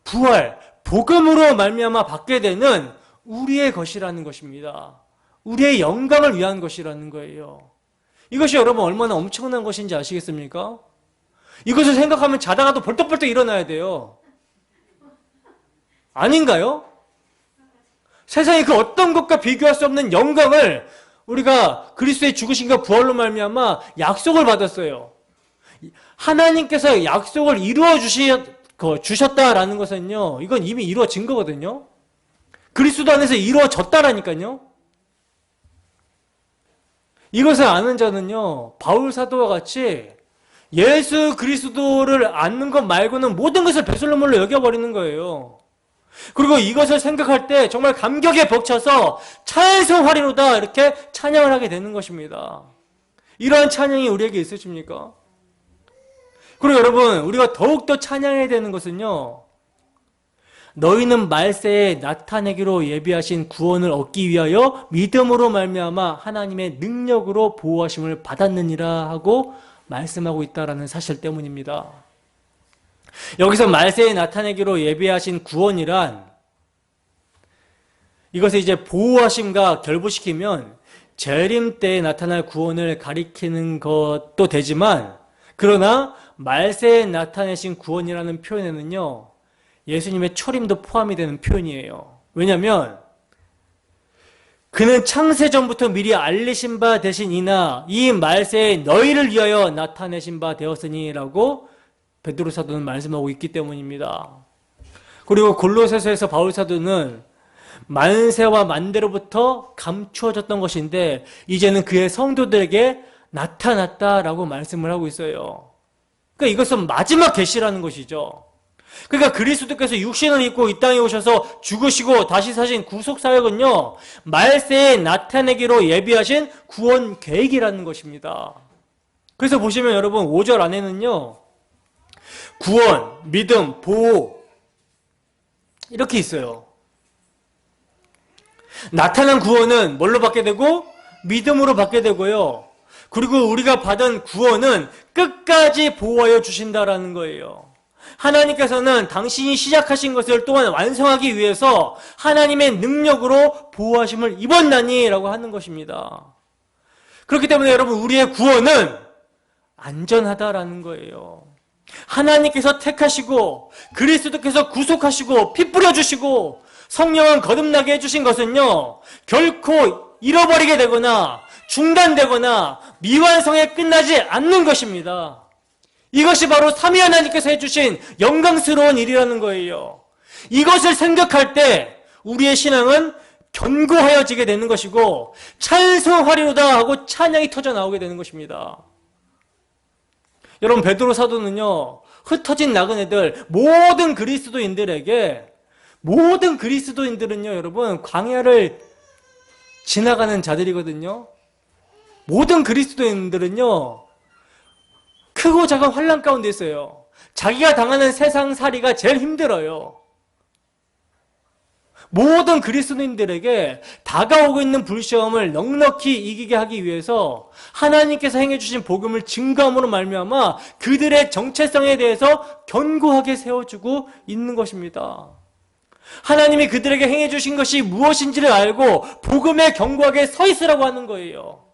부활, 복음으로 말미암아 받게 되는 우리의 것이라는 것입니다. 우리의 영광을 위한 것이라는 거예요. 이것이 여러분 얼마나 엄청난 것인지 아시겠습니까? 이것을 생각하면 자다가도 벌떡벌떡 일어나야 돼요. 아닌가요? 세상의 그 어떤 것과 비교할 수 없는 영광을 우리가 그리스도의 죽으심과 부활로 말미암아 약속을 받았어요. 하나님께서 약속을 이루어 주셨다라는 것은요, 이건 이미 이루어진 거거든요. 그리스도 안에서 이루어졌다라니까요. 이것을 아는 자는요, 바울 사도와 같이 예수 그리스도를 아는 것 말고는 모든 것을 배설물로 여겨버리는 거예요. 그리고 이것을 생각할 때 정말 감격에 벅차서 찬송하리로다 이렇게 찬양을 하게 되는 것입니다. 이러한 찬양이 우리에게 있으십니까? 그리고 여러분, 우리가 더욱더 찬양해야 되는 것은요, 너희는 말세에 나타내기로 예비하신 구원을 얻기 위하여 믿음으로 말미암아 하나님의 능력으로 보호하심을 받았느니라 하고 말씀하고 있다라는 사실 때문입니다. 여기서 말세에 나타내기로 예비하신 구원이란, 이것을 이제 보호하심과 결부시키면 재림 때에 나타날 구원을 가리키는 것도 되지만, 그러나 말세에 나타내신 구원이라는 표현에는요, 예수님의 초림도 포함이 되는 표현이에요. 왜냐하면 그는 창세전부터 미리 알리신 바 되시니나 이 말세에 너희를 위하여 나타내신 바 되었으니 라고 베드로 사도는 말씀하고 있기 때문입니다. 그리고 골로새서에서 바울 사도는 만세와 만대로부터 감추어졌던 것인데 이제는 그의 성도들에게 나타났다라고 말씀을 하고 있어요. 그러니까 이것은 마지막 계시라는 것이죠. 그러니까 그리스도께서 육신을 입고 이 땅에 오셔서 죽으시고 다시 사신 구속사역은요, 말세에 나타내기로 예비하신 구원 계획이라는 것입니다. 그래서 보시면 여러분 5절 안에는요, 구원, 믿음, 보호 이렇게 있어요. 나타난 구원은 뭘로 받게 되고 믿음으로 받게 되고요. 그리고 우리가 받은 구원은 끝까지 보호하여 주신다라는 거예요. 하나님께서는 당신이 시작하신 것을 또한 완성하기 위해서 하나님의 능력으로 보호하심을 입었나니 라고 하는 것입니다. 그렇기 때문에 여러분, 우리의 구원은 안전하다라는 거예요. 하나님께서 택하시고 그리스도께서 구속하시고 피 뿌려주시고 성령은 거듭나게 해주신 것은요, 결코 잃어버리게 되거나 중단되거나 미완성에 끝나지 않는 것입니다. 이것이 바로 삼위 하나님께서 해주신 영광스러운 일이라는 거예요. 이것을 생각할 때 우리의 신앙은 견고하여지게 되는 것이고 찬송하리로다 하고 찬양이 터져 나오게 되는 것입니다. 여러분, 베드로 사도는요, 흩어진 나그네들, 모든 그리스도인들은요, 여러분, 광야를 지나가는 자들이거든요. 모든 그리스도인들은요, 크고 작은 환난 가운데 있어요. 자기가 당하는 세상살이가 제일 힘들어요. 모든 그리스도인들에게 다가오고 있는 불시험을 넉넉히 이기게 하기 위해서 하나님께서 행해주신 복음을 증거함으로 말미암아 그들의 정체성에 대해서 견고하게 세워주고 있는 것입니다. 하나님이 그들에게 행해주신 것이 무엇인지를 알고 복음에 견고하게 서 있으라고 하는 거예요.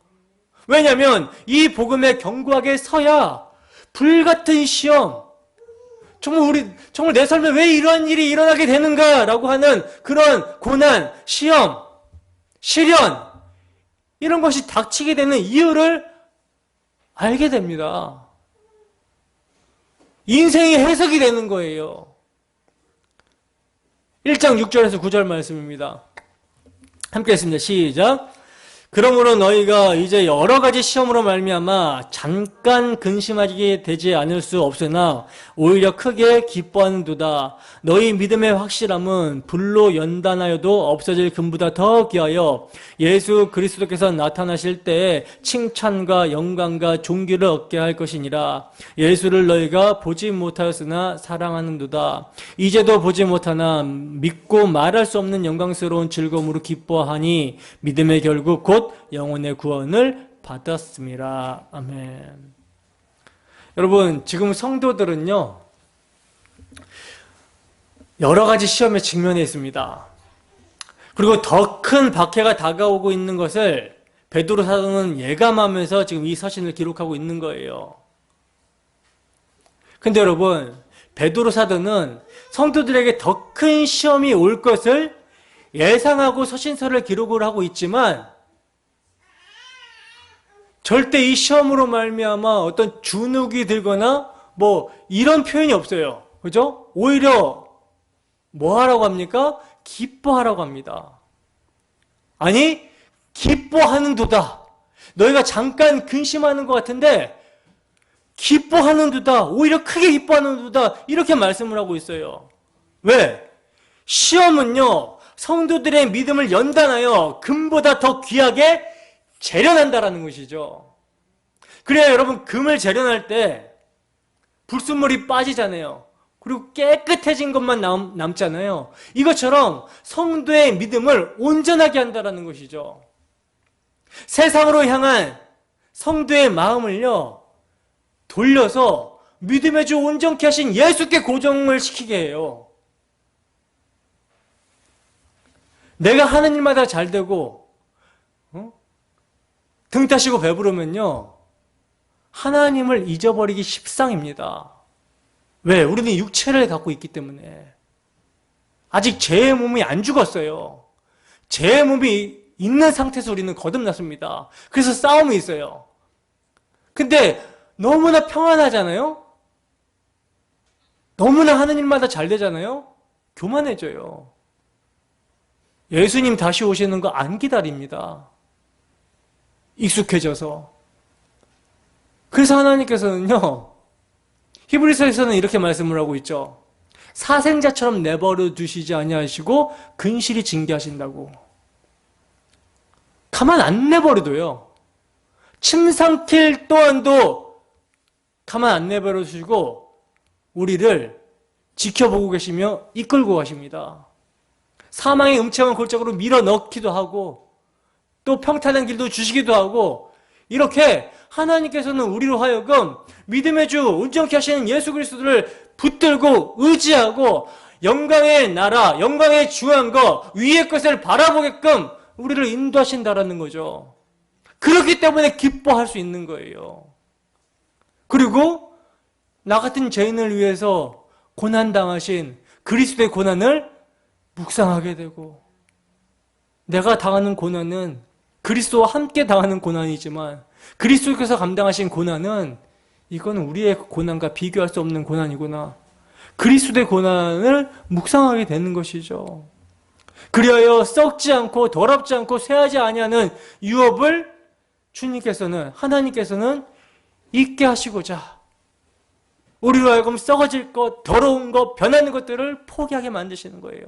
왜냐하면 이 복음에 견고하게 서야 불같은 시험, 정말 내 삶에 왜 이러한 일이 일어나게 되는가라고 하는 그런 고난, 시험, 시련, 이런 것이 닥치게 되는 이유를 알게 됩니다. 인생이 해석이 되는 거예요. 1장 6절에서 9절 말씀입니다. 함께 했습니다. 시작. 그러므로 너희가 이제 여러 가지 시험으로 말미암아 잠깐 근심하게 되지 않을 수 없으나 오히려 크게 기뻐하는도다. 너희 믿음의 확실함은 불로 연단하여도 없어질 금보다 더 귀하여 예수 그리스도께서 나타나실 때에 칭찬과 영광과 존귀를 얻게 할 것이니라. 예수를 너희가 보지 못하였으나 사랑하는도다. 이제도 보지 못하나 믿고 말할 수 없는 영광스러운 즐거움으로 기뻐하니 믿음의 결국 곧 영혼의 구원을 받았습니다. 아멘. 여러분, 지금 성도들은요, 여러 가지 시험에 직면해 있습니다. 그리고 더 큰 박해가 다가오고 있는 것을 베드로 사도는 예감하면서 지금 이 서신을 기록하고 있는 거예요. 근데 여러분, 베드로 사도는 성도들에게 더 큰 시험이 올 것을 예상하고 서신서를 기록을 하고 있지만 절대 이 시험으로 말미암아 어떤 주눅이 들거나 뭐 이런 표현이 없어요. 그죠? 오히려 뭐 하라고 합니까? 기뻐하라고 합니다. 아니, 기뻐하는도다. 너희가 잠깐 근심하는 것 같은데 기뻐하는도다. 오히려 크게 기뻐하는도다. 이렇게 말씀을 하고 있어요. 왜? 시험은요, 성도들의 믿음을 연단하여 금보다 더 귀하게 재련한다라는 것이죠. 그래야 여러분, 금을 재련할 때 불순물이 빠지잖아요. 그리고 깨끗해진 것만 남잖아요. 이것처럼 성도의 믿음을 온전하게 한다라는 것이죠. 세상으로 향한 성도의 마음을요, 돌려서 믿음의 주 온전케 하신 예수께 고정을 시키게 해요. 내가 하는 일마다 잘 되고 등 타시고 배부르면요, 하나님을 잊어버리기 십상입니다. 왜? 우리는 육체를 갖고 있기 때문에. 아직 제 몸이 안 죽었어요. 제 몸이 있는 상태에서 우리는 거듭났습니다. 그래서 싸움이 있어요. 근데 너무나 평안하잖아요? 너무나 하는 일마다 잘 되잖아요? 교만해져요. 예수님 다시 오시는 거 안 기다립니다. 익숙해져서. 그래서 하나님께서는요, 히브리서에서는 이렇게 말씀을 하고 있죠. 사생자처럼 내버려 두시지 아니하시고 근실히 징계하신다고. 가만 안 내버려둬요. 침 삼킬 또한도 가만 안 내버려 두시고 우리를 지켜보고 계시며 이끌고 가십니다. 사망의 음침한 골짜기로 밀어 넣기도 하고 또 평탄한 길도 주시기도 하고, 이렇게 하나님께서는 우리로 하여금 믿음의 주 온전케 하시는 예수 그리스도를 붙들고 의지하고 영광의 나라, 영광의 중요한 것, 위의 것을 바라보게끔 우리를 인도하신다라는 거죠. 그렇기 때문에 기뻐할 수 있는 거예요. 그리고 나 같은 죄인을 위해서 고난당하신 그리스도의 고난을 묵상하게 되고, 내가 당하는 고난은 그리스도와 함께 당하는 고난이지만 그리스도께서 감당하신 고난은 이건 우리의 고난과 비교할 수 없는 고난이구나. 그리스도의 고난을 묵상하게 되는 것이죠. 그리하여 썩지 않고 더럽지 않고 쇠하지 아니하는 유업을 주님께서는, 하나님께서는 있게 하시고자 우리로 하여금 썩어질 것, 더러운 것, 변하는 것들을 포기하게 만드시는 거예요.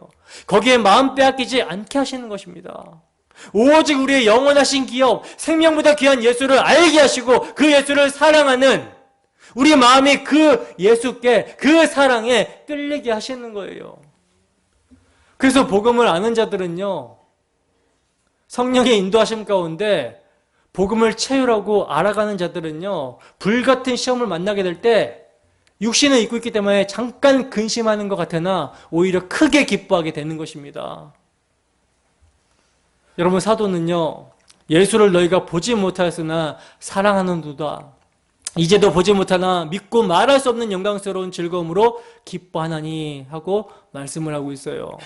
거기에 마음 빼앗기지 않게 하시는 것입니다. 오직 우리의 영원하신 기업, 생명보다 귀한 예수를 알게 하시고 그 예수를 사랑하는 우리 마음이 그 예수께, 그 사랑에 끌리게 하시는 거예요. 그래서 복음을 아는 자들은요, 성령의 인도하심 가운데 복음을 채우라고 알아가는 자들은요, 불같은 시험을 만나게 될 때 육신을 입고 있기 때문에 잠깐 근심하는 것 같으나 오히려 크게 기뻐하게 되는 것입니다. 여러분, 사도는요, 예수를 너희가 보지 못하였으나 사랑하는도다. 이제도 보지 못하나 믿고 말할 수 없는 영광스러운 즐거움으로 기뻐하나니 하고 말씀을 하고 있어요.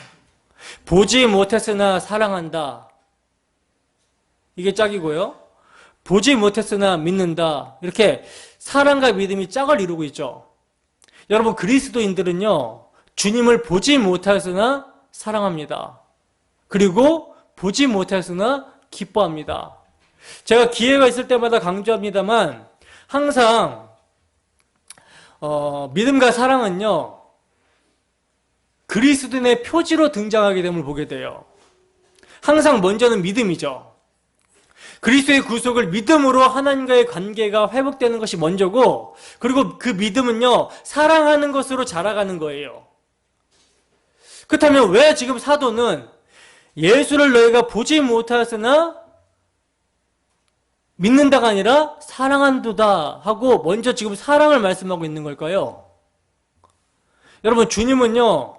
보지 못했으나 사랑한다. 이게 짝이고요. 보지 못했으나 믿는다. 이렇게 사랑과 믿음이 짝을 이루고 있죠. 여러분, 그리스도인들은요, 주님을 보지 못했으나 사랑합니다. 그리고 보지 못했으나 기뻐합니다. 제가 기회가 있을 때마다 강조합니다만 항상 믿음과 사랑은요, 그리스도인의 표지로 등장하게 됨을 보게 돼요. 항상 먼저는 믿음이죠. 그리스도의 구속을 믿음으로 하나님과의 관계가 회복되는 것이 먼저고, 그리고 그 믿음은요, 사랑하는 것으로 자라가는 거예요. 그렇다면 왜 지금 사도는 예수를 너희가 보지 못하였으나 믿는다가 아니라 사랑한도다 하고 먼저 지금 사랑을 말씀하고 있는 걸까요? 여러분, 주님은요,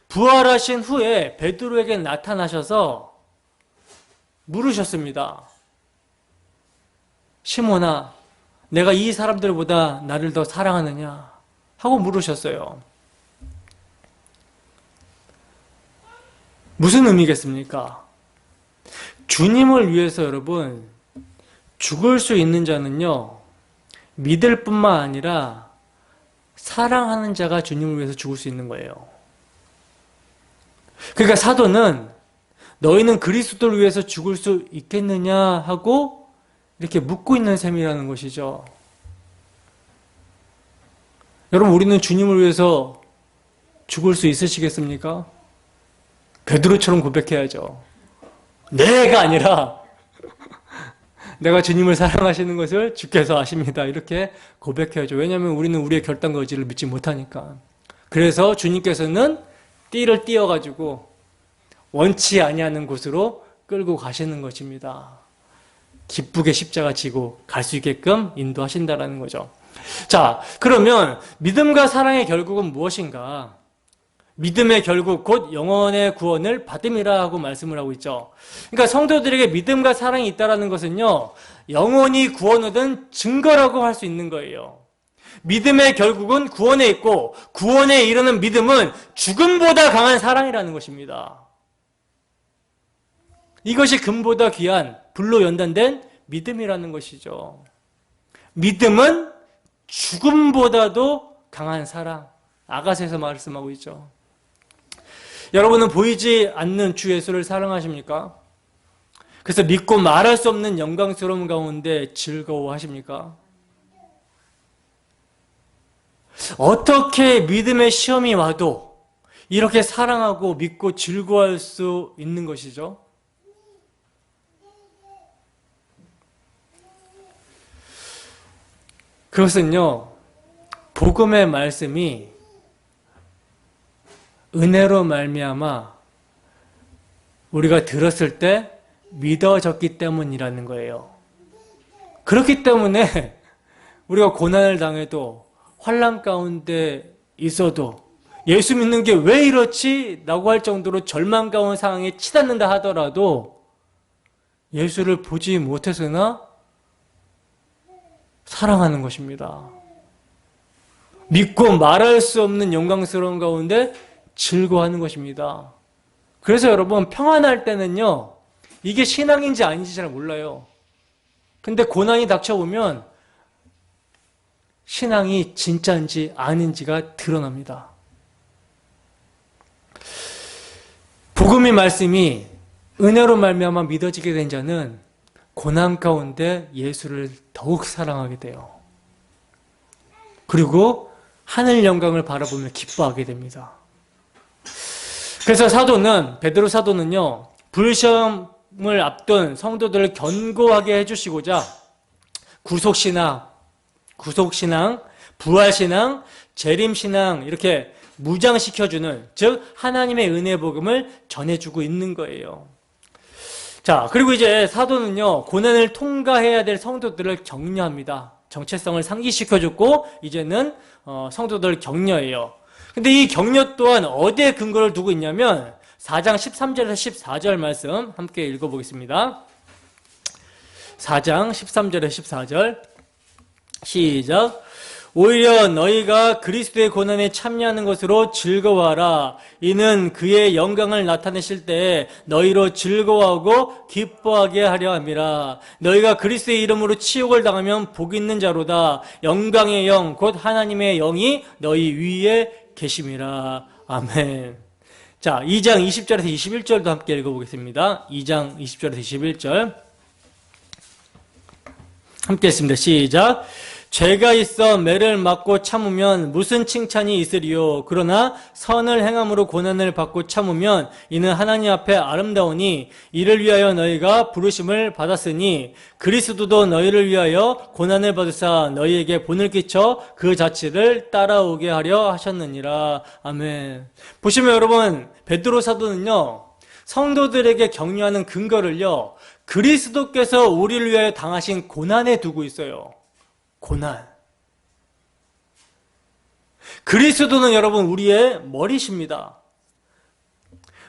부활하신 후에 베드로에게 나타나셔서 물으셨습니다. 시몬아, 내가 이 사람들보다 나를 더 사랑하느냐? 하고 물으셨어요. 무슨 의미겠습니까? 주님을 위해서 여러분, 죽을 수 있는 자는요, 믿을 뿐만 아니라 사랑하는 자가 주님을 위해서 죽을 수 있는 거예요. 그러니까 사도는 너희는 그리스도를 위해서 죽을 수 있겠느냐 하고 이렇게 묻고 있는 셈이라는 것이죠. 여러분, 우리는 주님을 위해서 죽을 수 있으시겠습니까? 베드로처럼 고백해야죠. 내가 아니라 내가 주님을 사랑하시는 것을 주께서 아십니다. 이렇게 고백해야죠. 왜냐하면 우리는 우리의 결단과 의지를 믿지 못하니까. 그래서 주님께서는 띠를 띄어가지고 원치 아니하는 곳으로 끌고 가시는 것입니다. 기쁘게 십자가 지고 갈 수 있게끔 인도하신다라는 거죠. 자, 그러면 믿음과 사랑의 결국은 무엇인가? 믿음의 결국 곧 영혼의 구원을 받음이라 하고 말씀을 하고 있죠. 그러니까 성도들에게 믿음과 사랑이 있다는 것은요, 영혼이 구원 얻은 증거라고 할 수 있는 거예요. 믿음의 결국은 구원에 있고 구원에 이르는 믿음은 죽음보다 강한 사랑이라는 것입니다. 이것이 금보다 귀한 불로 연단된 믿음이라는 것이죠. 믿음은 죽음보다도 강한 사랑. 아가서에서 말씀하고 있죠. 여러분은 보이지 않는 주 예수를 사랑하십니까? 그래서 믿고 말할 수 없는 영광스러움 가운데 즐거워하십니까? 어떻게 믿음의 시험이 와도 이렇게 사랑하고 믿고 즐거워할 수 있는 것이죠? 그것은요, 복음의 말씀이 은혜로 말미암아 우리가 들었을 때 믿어졌기 때문이라는 거예요. 그렇기 때문에 우리가 고난을 당해도 환난 가운데 있어도 예수 믿는 게 왜 이렇지? 라고 할 정도로 절망 가운 상황에 치닫는다 하더라도 예수를 보지 못해서나 사랑하는 것입니다. 믿고 말할 수 없는 영광스러운 가운데 즐거워하는 것입니다. 그래서 여러분, 평안할 때는요, 이게 신앙인지 아닌지 잘 몰라요. 근데 고난이 닥쳐오면 신앙이 진짜인지 아닌지가 드러납니다. 복음의 말씀이 은혜로 말미암아 믿어지게 된 자는 고난 가운데 예수를 더욱 사랑하게 돼요. 그리고 하늘 영광을 바라보며 기뻐하게 됩니다. 그래서 베드로 사도는요, 불시험을 앞둔 성도들을 견고하게 해주시고자 구속신앙, 부활신앙, 재림신앙 이렇게 무장시켜주는, 즉 하나님의 은혜 복음을 전해주고 있는 거예요. 자, 그리고 이제 사도는요, 고난을 통과해야 될 성도들을 격려합니다. 정체성을 상기시켜줬고 이제는 성도들 격려해요. 근데 이 격려 또한 어디에 근거를 두고 있냐면 4장 13절에서 14절 말씀 함께 읽어보겠습니다. 4장 13절에서 14절 시작. 오히려 너희가 그리스도의 고난에 참여하는 것으로 즐거워하라. 이는 그의 영광을 나타내실 때에 너희로 즐거워하고 기뻐하게 하려 함이라. 너희가 그리스도의 이름으로 치욕을 당하면 복 있는 자로다. 영광의 영 곧 하나님의 영이 너희 위에 계심이라. 아멘. 자, 2장 20절에서 21절도 함께 읽어보겠습니다. 2장 20절에서 21절 함께 했습니다. 시작. 죄가 있어 매를 맞고 참으면 무슨 칭찬이 있으리요. 그러나 선을 행함으로 고난을 받고 참으면 이는 하나님 앞에 아름다우니 이를 위하여 너희가 부르심을 받았으니 그리스도도 너희를 위하여 고난을 받으사 너희에게 본을 끼쳐 그 자취를 따라오게 하려 하셨느니라. 아멘. 보시면 여러분, 베드로 사도는요, 성도들에게 격려하는 근거를요, 그리스도께서 우리를 위하여 당하신 고난에 두고 있어요. 고난. 그리스도는 여러분 우리의 머리십니다.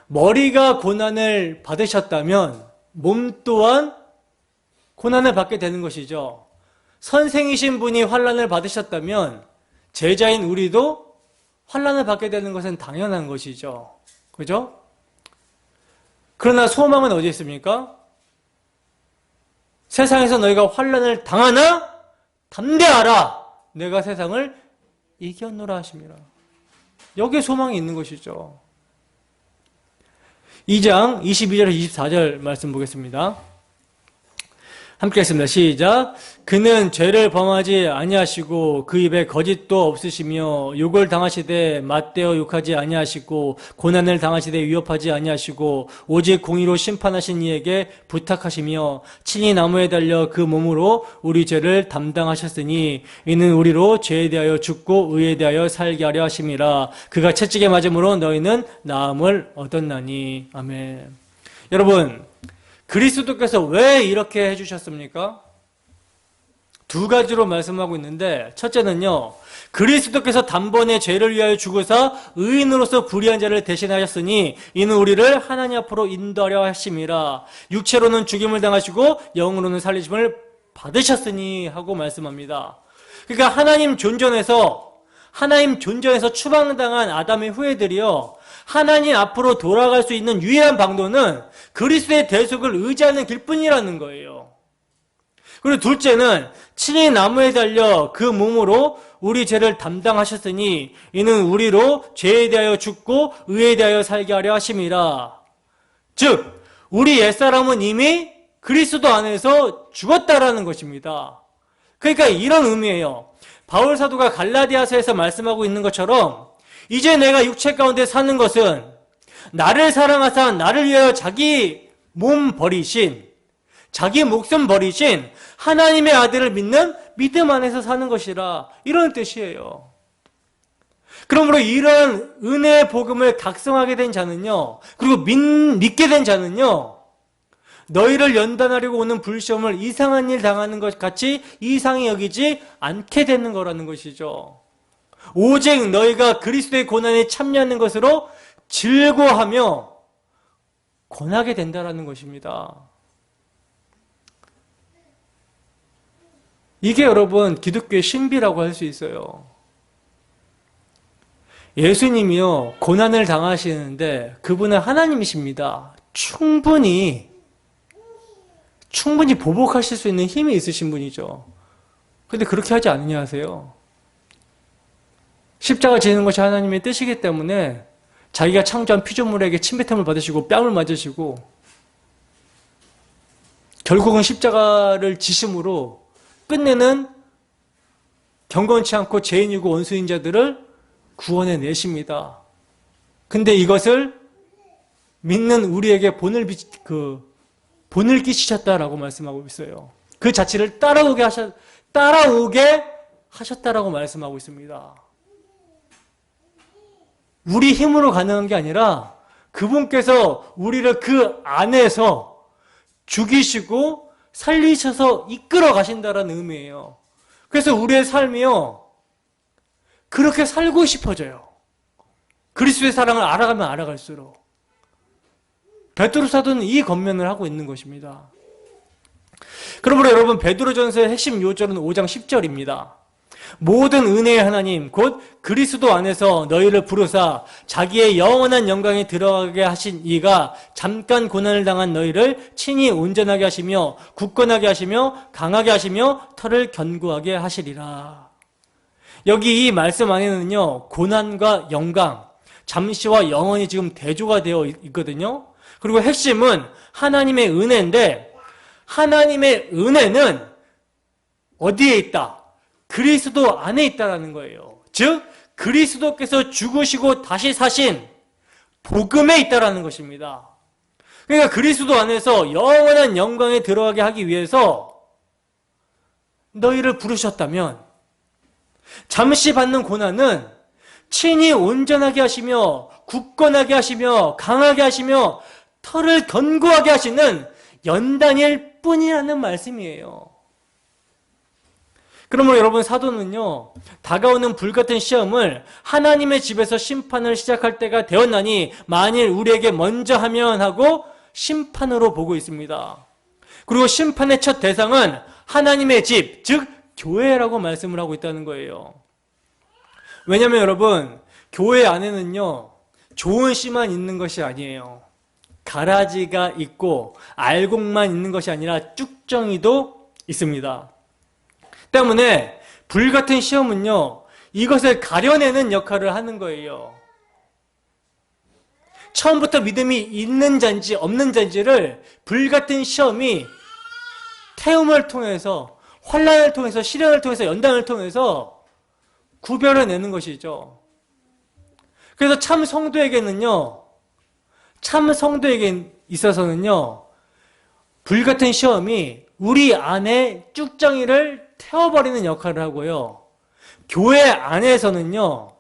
머리가 고난을 받으셨다면 몸 또한 고난을 받게 되는 것이죠. 선생이신 분이 환난을 받으셨다면 제자인 우리도 환난을 받게 되는 것은 당연한 것이죠. 그죠? 그러나 소망은 어디 있습니까? 세상에서 너희가 환난을 당하나 담대하라. 내가 세상을 이겼노라 하심이라. 여기에 소망이 있는 것이죠. 2장 22절 24절 말씀 보겠습니다. 함께 했습니다. 시작. 그는 죄를 범하지 아니하시고 그 입에 거짓도 없으시며 욕을 당하시되 맞대어 욕하지 아니하시고 고난을 당하시되 위협하지 아니하시고 오직 공의로 심판하신 이에게 부탁하시며 친히 나무에 달려 그 몸으로 우리 죄를 담당하셨으니 이는 우리로 죄에 대하여 죽고 의에 대하여 살게 하려 하심이라. 그가 채찍에 맞음으로 너희는 나음을 얻었나니. 아멘. 여러분, 그리스도께서 왜 이렇게 해주셨습니까? 두 가지로 말씀하고 있는데, 첫째는요, 그리스도께서 단번에 죄를 위하여 죽으사 의인으로서 불의한 자를 대신하셨으니 이는 우리를 하나님 앞으로 인도하려 하심이라. 육체로는 죽임을 당하시고 영으로는 살리심을 받으셨으니 하고 말씀합니다. 그러니까 하나님 존전에서 추방당한 아담의 후예들이요, 하나님 앞으로 돌아갈 수 있는 유일한 방도는 그리스도의 대속을 의지하는 길뿐이라는 거예요. 그리고 둘째는 친히 나무에 달려 그 몸으로 우리 죄를 담당하셨으니 이는 우리로 죄에 대하여 죽고 의에 대하여 살게 하려 하심이라. 즉 우리 옛사람은 이미 그리스도 안에서 죽었다라는 것입니다. 그러니까 이런 의미예요. 바울 사도가 갈라디아서에서 말씀하고 있는 것처럼 이제 내가 육체 가운데 사는 것은 나를 사랑하사 나를 위하여 자기 몸 버리신, 자기 목숨 버리신 하나님의 아들을 믿는 믿음 안에서 사는 것이라, 이런 뜻이에요. 그러므로 이런 은혜의 복음을 각성하게 된 자는요, 그리고 믿게 된 자는요, 너희를 연단하려고 오는 불시험을 이상한 일 당하는 것 같이 이상히 여기지 않게 되는 거라는 것이죠. 오직 너희가 그리스도의 고난에 참여하는 것으로 즐거워하며 권하게 된다는 것입니다. 이게 여러분 기독교의 신비라고 할 수 있어요. 예수님이요, 고난을 당하시는데 그분은 하나님이십니다. 충분히 보복하실 수 있는 힘이 있으신 분이죠. 그런데 그렇게 하지 않느냐 하세요. 십자가 지는 것이 하나님의 뜻이기 때문에 자기가 창조한 피조물에게 침뱉음을 받으시고 뺨을 맞으시고 결국은 십자가를 지심으로 끝내는 경건치 않고 죄인이고 원수인 자들을 구원해 내십니다. 근데 이것을 믿는 우리에게 본을 끼치셨다라고 말씀하고 있어요. 그 자체를 따라오게 하셨다라고 말씀하고 있습니다. 우리 힘으로 가능한 게 아니라 그분께서 우리를 그 안에서 죽이시고 살리셔서 이끌어 가신다는 의미예요. 그래서 우리의 삶이요, 그렇게 살고 싶어져요. 그리스도의 사랑을 알아가면 알아갈수록. 베드로 사도는 이 권면을 하고 있는 것입니다. 그러므로 여러분, 베드로전서의 핵심 요절은 5장 10절입니다. 모든 은혜의 하나님 곧 그리스도 안에서 너희를 부르사 자기의 영원한 영광에 들어가게 하신 이가 잠깐 고난을 당한 너희를 친히 온전하게 하시며 굳건하게 하시며 강하게 하시며 털을 견고하게 하시리라. 여기 이 말씀 안에는요, 고난과 영광, 잠시와 영원히 지금 대조가 되어 있거든요. 그리고 핵심은 하나님의 은혜인데, 하나님의 은혜는 어디에 있다? 그리스도 안에 있다라는 거예요. 즉 그리스도께서 죽으시고 다시 사신 복음에 있다라는 것입니다. 그러니까 그리스도 안에서 영원한 영광에 들어가게 하기 위해서 너희를 부르셨다면 잠시 받는 고난은 친히 온전하게 하시며 굳건하게 하시며 강하게 하시며 털을 견고하게 하시는 연단일 뿐이라는 말씀이에요. 그러므로 여러분, 사도는요, 다가오는 불같은 시험을 하나님의 집에서 심판을 시작할 때가 되었나니 만일 우리에게 먼저 하면 하고 심판으로 보고 있습니다. 그리고 심판의 첫 대상은 하나님의 집, 즉 교회라고 말씀을 하고 있다는 거예요. 왜냐하면 여러분, 교회 안에는요, 좋은 씨만 있는 것이 아니에요. 가라지가 있고 알곡만 있는 것이 아니라 쭉정이도 있습니다. 때문에 불같은 시험은요, 이것을 가려내는 역할을 하는 거예요. 처음부터 믿음이 있는 자인지 없는 자인지를 불같은 시험이 태움을 통해서, 환난을 통해서, 시련을 통해서, 연단을 통해서 구별해내는 것이죠. 그래서 참 성도에게는요, 참 성도에게 있어서는요, 불같은 시험이 우리 안에 쭉정이를 태워버리는 역할을 하고요, 교회 안에서는요,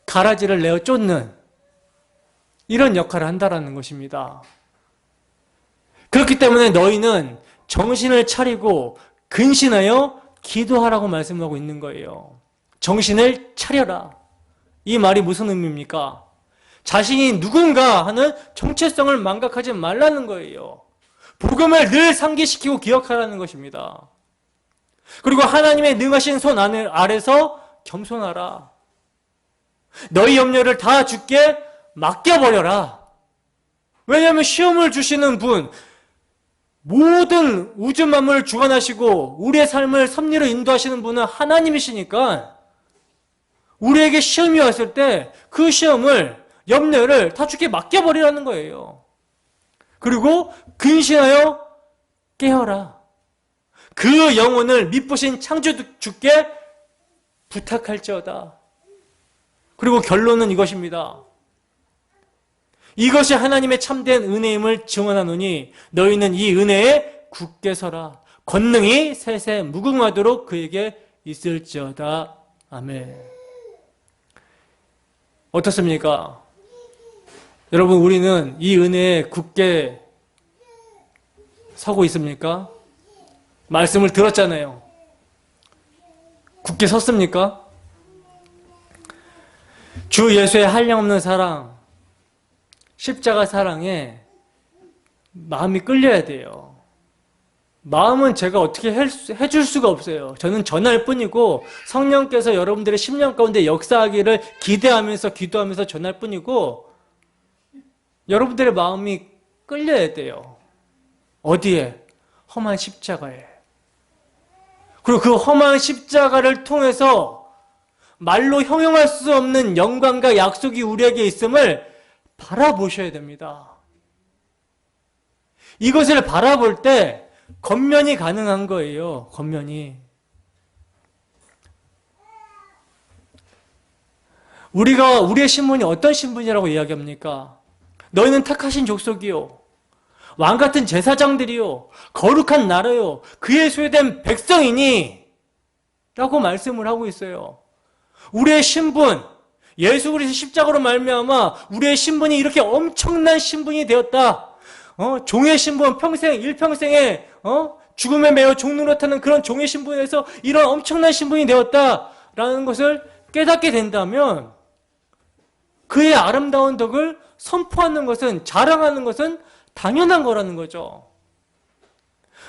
가라지를 내어 쫓는 이런 역할을 한다라는 것입니다. 그렇기 때문에 너희는 정신을 차리고 근신하여 기도하라고 말씀하고 있는 거예요. 정신을 차려라. 이 말이 무슨 의미입니까? 자신이 누군가 하는 정체성을 망각하지 말라는 거예요. 복음을 늘 상기시키고 기억하라는 것입니다. 그리고 하나님의 능하신 손 아래서 겸손하라. 너희 염려를 다 주께 맡겨버려라. 왜냐하면 시험을 주시는 분, 모든 우주 만물을 주관하시고 우리의 삶을 섭리로 인도하시는 분은 하나님이시니까 우리에게 시험이 왔을 때 그 시험을, 염려를 다 주께 맡겨버리라는 거예요. 그리고 근신하여 깨어라. 그 영혼을 미쁘신 창조 주께 부탁할지어다. 그리고 결론은 이것입니다. 이것이 하나님의 참된 은혜임을 증언하노니 너희는 이 은혜에 굳게 서라. 권능이 세세 무궁하도록 그에게 있을지어다. 아멘. 어떻습니까? 여러분, 우리는 이 은혜에 굳게 서고 있습니까? 말씀을 들었잖아요. 굳게 섰습니까? 주 예수의 한량없는 사랑, 십자가 사랑에 마음이 끌려야 돼요. 마음은 제가 어떻게 해줄 수가 없어요. 저는 전할 뿐이고 성령께서 여러분들의 심령 가운데 역사하기를 기대하면서 기도하면서 전할 뿐이고 여러분들의 마음이 끌려야 돼요. 어디에? 험한 십자가에. 그리고 그 험한 십자가를 통해서 말로 형용할 수 없는 영광과 약속이 우리에게 있음을 바라보셔야 됩니다. 이것을 바라볼 때 겉면이 가능한 거예요. 겉면이. 우리의 신분이 어떤 신분이라고 이야기합니까? 너희는 택하신 족속이요, 왕같은 제사장들이요, 거룩한 나라요, 그의 소유된 백성이니 라고 말씀을 하고 있어요. 우리의 신분, 예수 그리스도 십자가로 말미암아 우리의 신분이 이렇게 엄청난 신분이 되었다. 종의 신분, 일평생에 죽음에 매여 종노릇하는 그런 종의 신분에서 이런 엄청난 신분이 되었다라는 것을 깨닫게 된다면 그의 아름다운 덕을 선포하는 것은, 자랑하는 것은 당연한 거라는 거죠.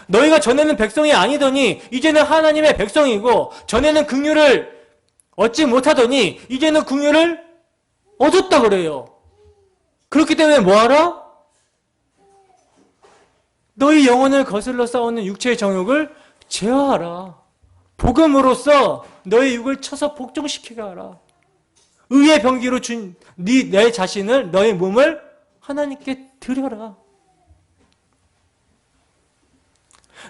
너희가 전에는 백성이 아니더니 이제는 하나님의 백성이고, 전에는 긍휼을 얻지 못하더니 이제는 긍휼을 얻었다 그래요. 그렇기 때문에 뭐하라? 너희 영혼을 거슬러 싸우는 육체의 정욕을 제어하라. 복음으로써 너희 육을 쳐서 복종시키게 하라. 의의 병기로 준 내 자신을, 너의 몸을 하나님께 드려라.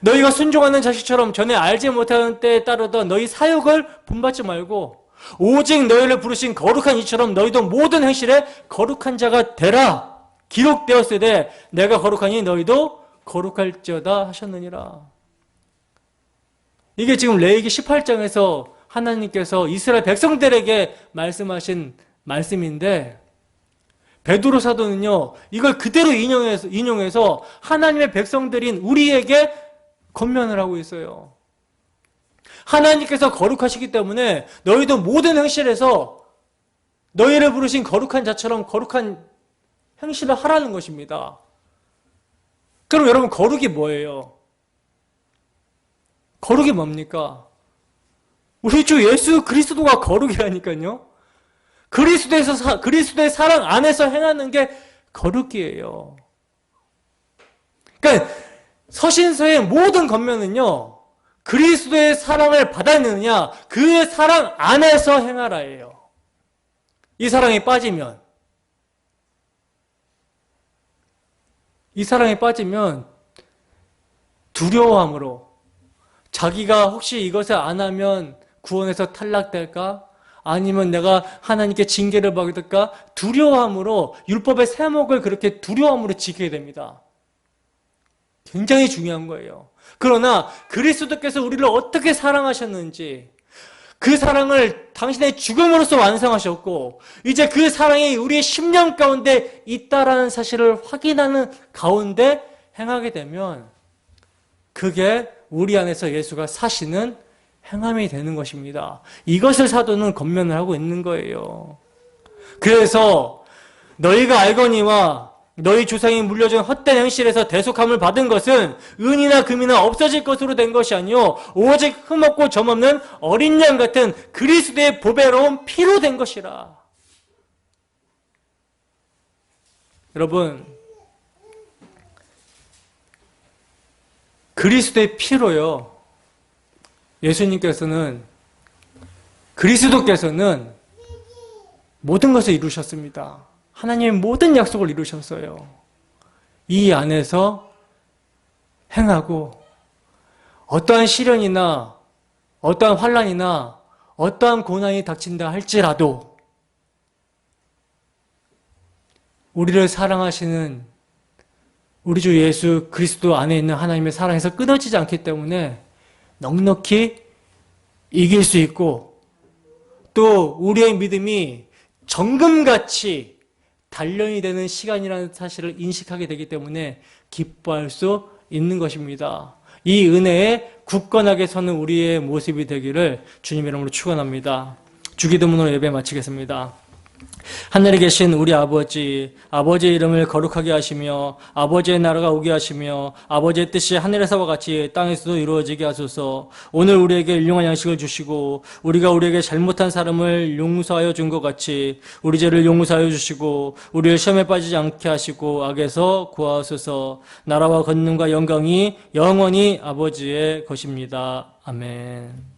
너희가 순종하는 자식처럼 전에 알지 못하는 때에 따르던 너희 사욕을 본받지 말고 오직 너희를 부르신 거룩한 이처럼 너희도 모든 행실에 거룩한 자가 되라. 기록되었으되 내가 거룩하니 너희도 거룩할지어다 하셨느니라. 이게 지금 레위기 18장에서 하나님께서 이스라엘 백성들에게 말씀하신 말씀인데, 베드로 사도는요 이걸 그대로 인용해서 하나님의 백성들인 우리에게 권면을 하고 있어요. 하나님께서 거룩하시기 때문에 너희도 모든 행실에서 너희를 부르신 거룩한 자처럼 거룩한 행실을 하라는 것입니다. 그럼 여러분, 거룩이 뭐예요? 거룩이 뭡니까? 우리 주 예수 그리스도가 거룩이라니까요. 그리스도의 사랑 안에서 행하는 게 거룩이에요. 그러니까 서신서의 모든 권면은요, 그리스도의 사랑을 받았느냐, 그 사랑 안에서 행하라예요. 이 사랑에 빠지면 두려워함으로, 자기가 혹시 이것을 안 하면 구원에서 탈락될까? 아니면 내가 하나님께 징계를 받게 될까? 두려워함으로, 율법의 세목을 그렇게 두려움으로 지키게 됩니다. 굉장히 중요한 거예요. 그러나 그리스도께서 우리를 어떻게 사랑하셨는지, 그 사랑을 당신의 죽음으로써 완성하셨고, 이제 그 사랑이 우리의 심령 가운데 있다라는 사실을 확인하는 가운데 행하게 되면 그게 우리 안에서 예수가 사시는 행함이 되는 것입니다. 이것을 사도는 권면을 하고 있는 거예요. 그래서 너희가 알거니와 너희 조상이 물려준 헛된 행실에서 대속함을 받은 것은 은이나 금이나 없어질 것으로 된 것이 아니요 오직 흠없고 점없는 어린 양 같은 그리스도의 보배로운 피로 된 것이라. 여러분, 그리스도의 피로요, 그리스도께서는 모든 것을 이루셨습니다. 하나님의 모든 약속을 이루셨어요. 이 안에서 행하고 어떠한 시련이나 어떠한 환난이나 어떠한 고난이 닥친다 할지라도 우리를 사랑하시는 우리 주 예수 그리스도 안에 있는 하나님의 사랑에서 끊어지지 않기 때문에 넉넉히 이길 수 있고, 또 우리의 믿음이 정금같이 단련이 되는 시간이라는 사실을 인식하게 되기 때문에 기뻐할 수 있는 것입니다. 이 은혜에 굳건하게 서는 우리의 모습이 되기를 주님의 이름으로 축원합니다. 주기도문으로 예배 마치겠습니다. 하늘에 계신 우리 아버지, 아버지의 이름을 거룩하게 하시며 아버지의 나라가 오게 하시며 아버지의 뜻이 하늘에서와 같이 땅에서도 이루어지게 하소서. 오늘 우리에게 일용할 양식을 주시고 우리가 우리에게 잘못한 사람을 용서하여 준 것 같이 우리 죄를 용서하여 주시고 우리를 시험에 빠지지 않게 하시고 악에서 구하소서. 나라와 권능과 영광이 영원히 아버지의 것입니다. 아멘.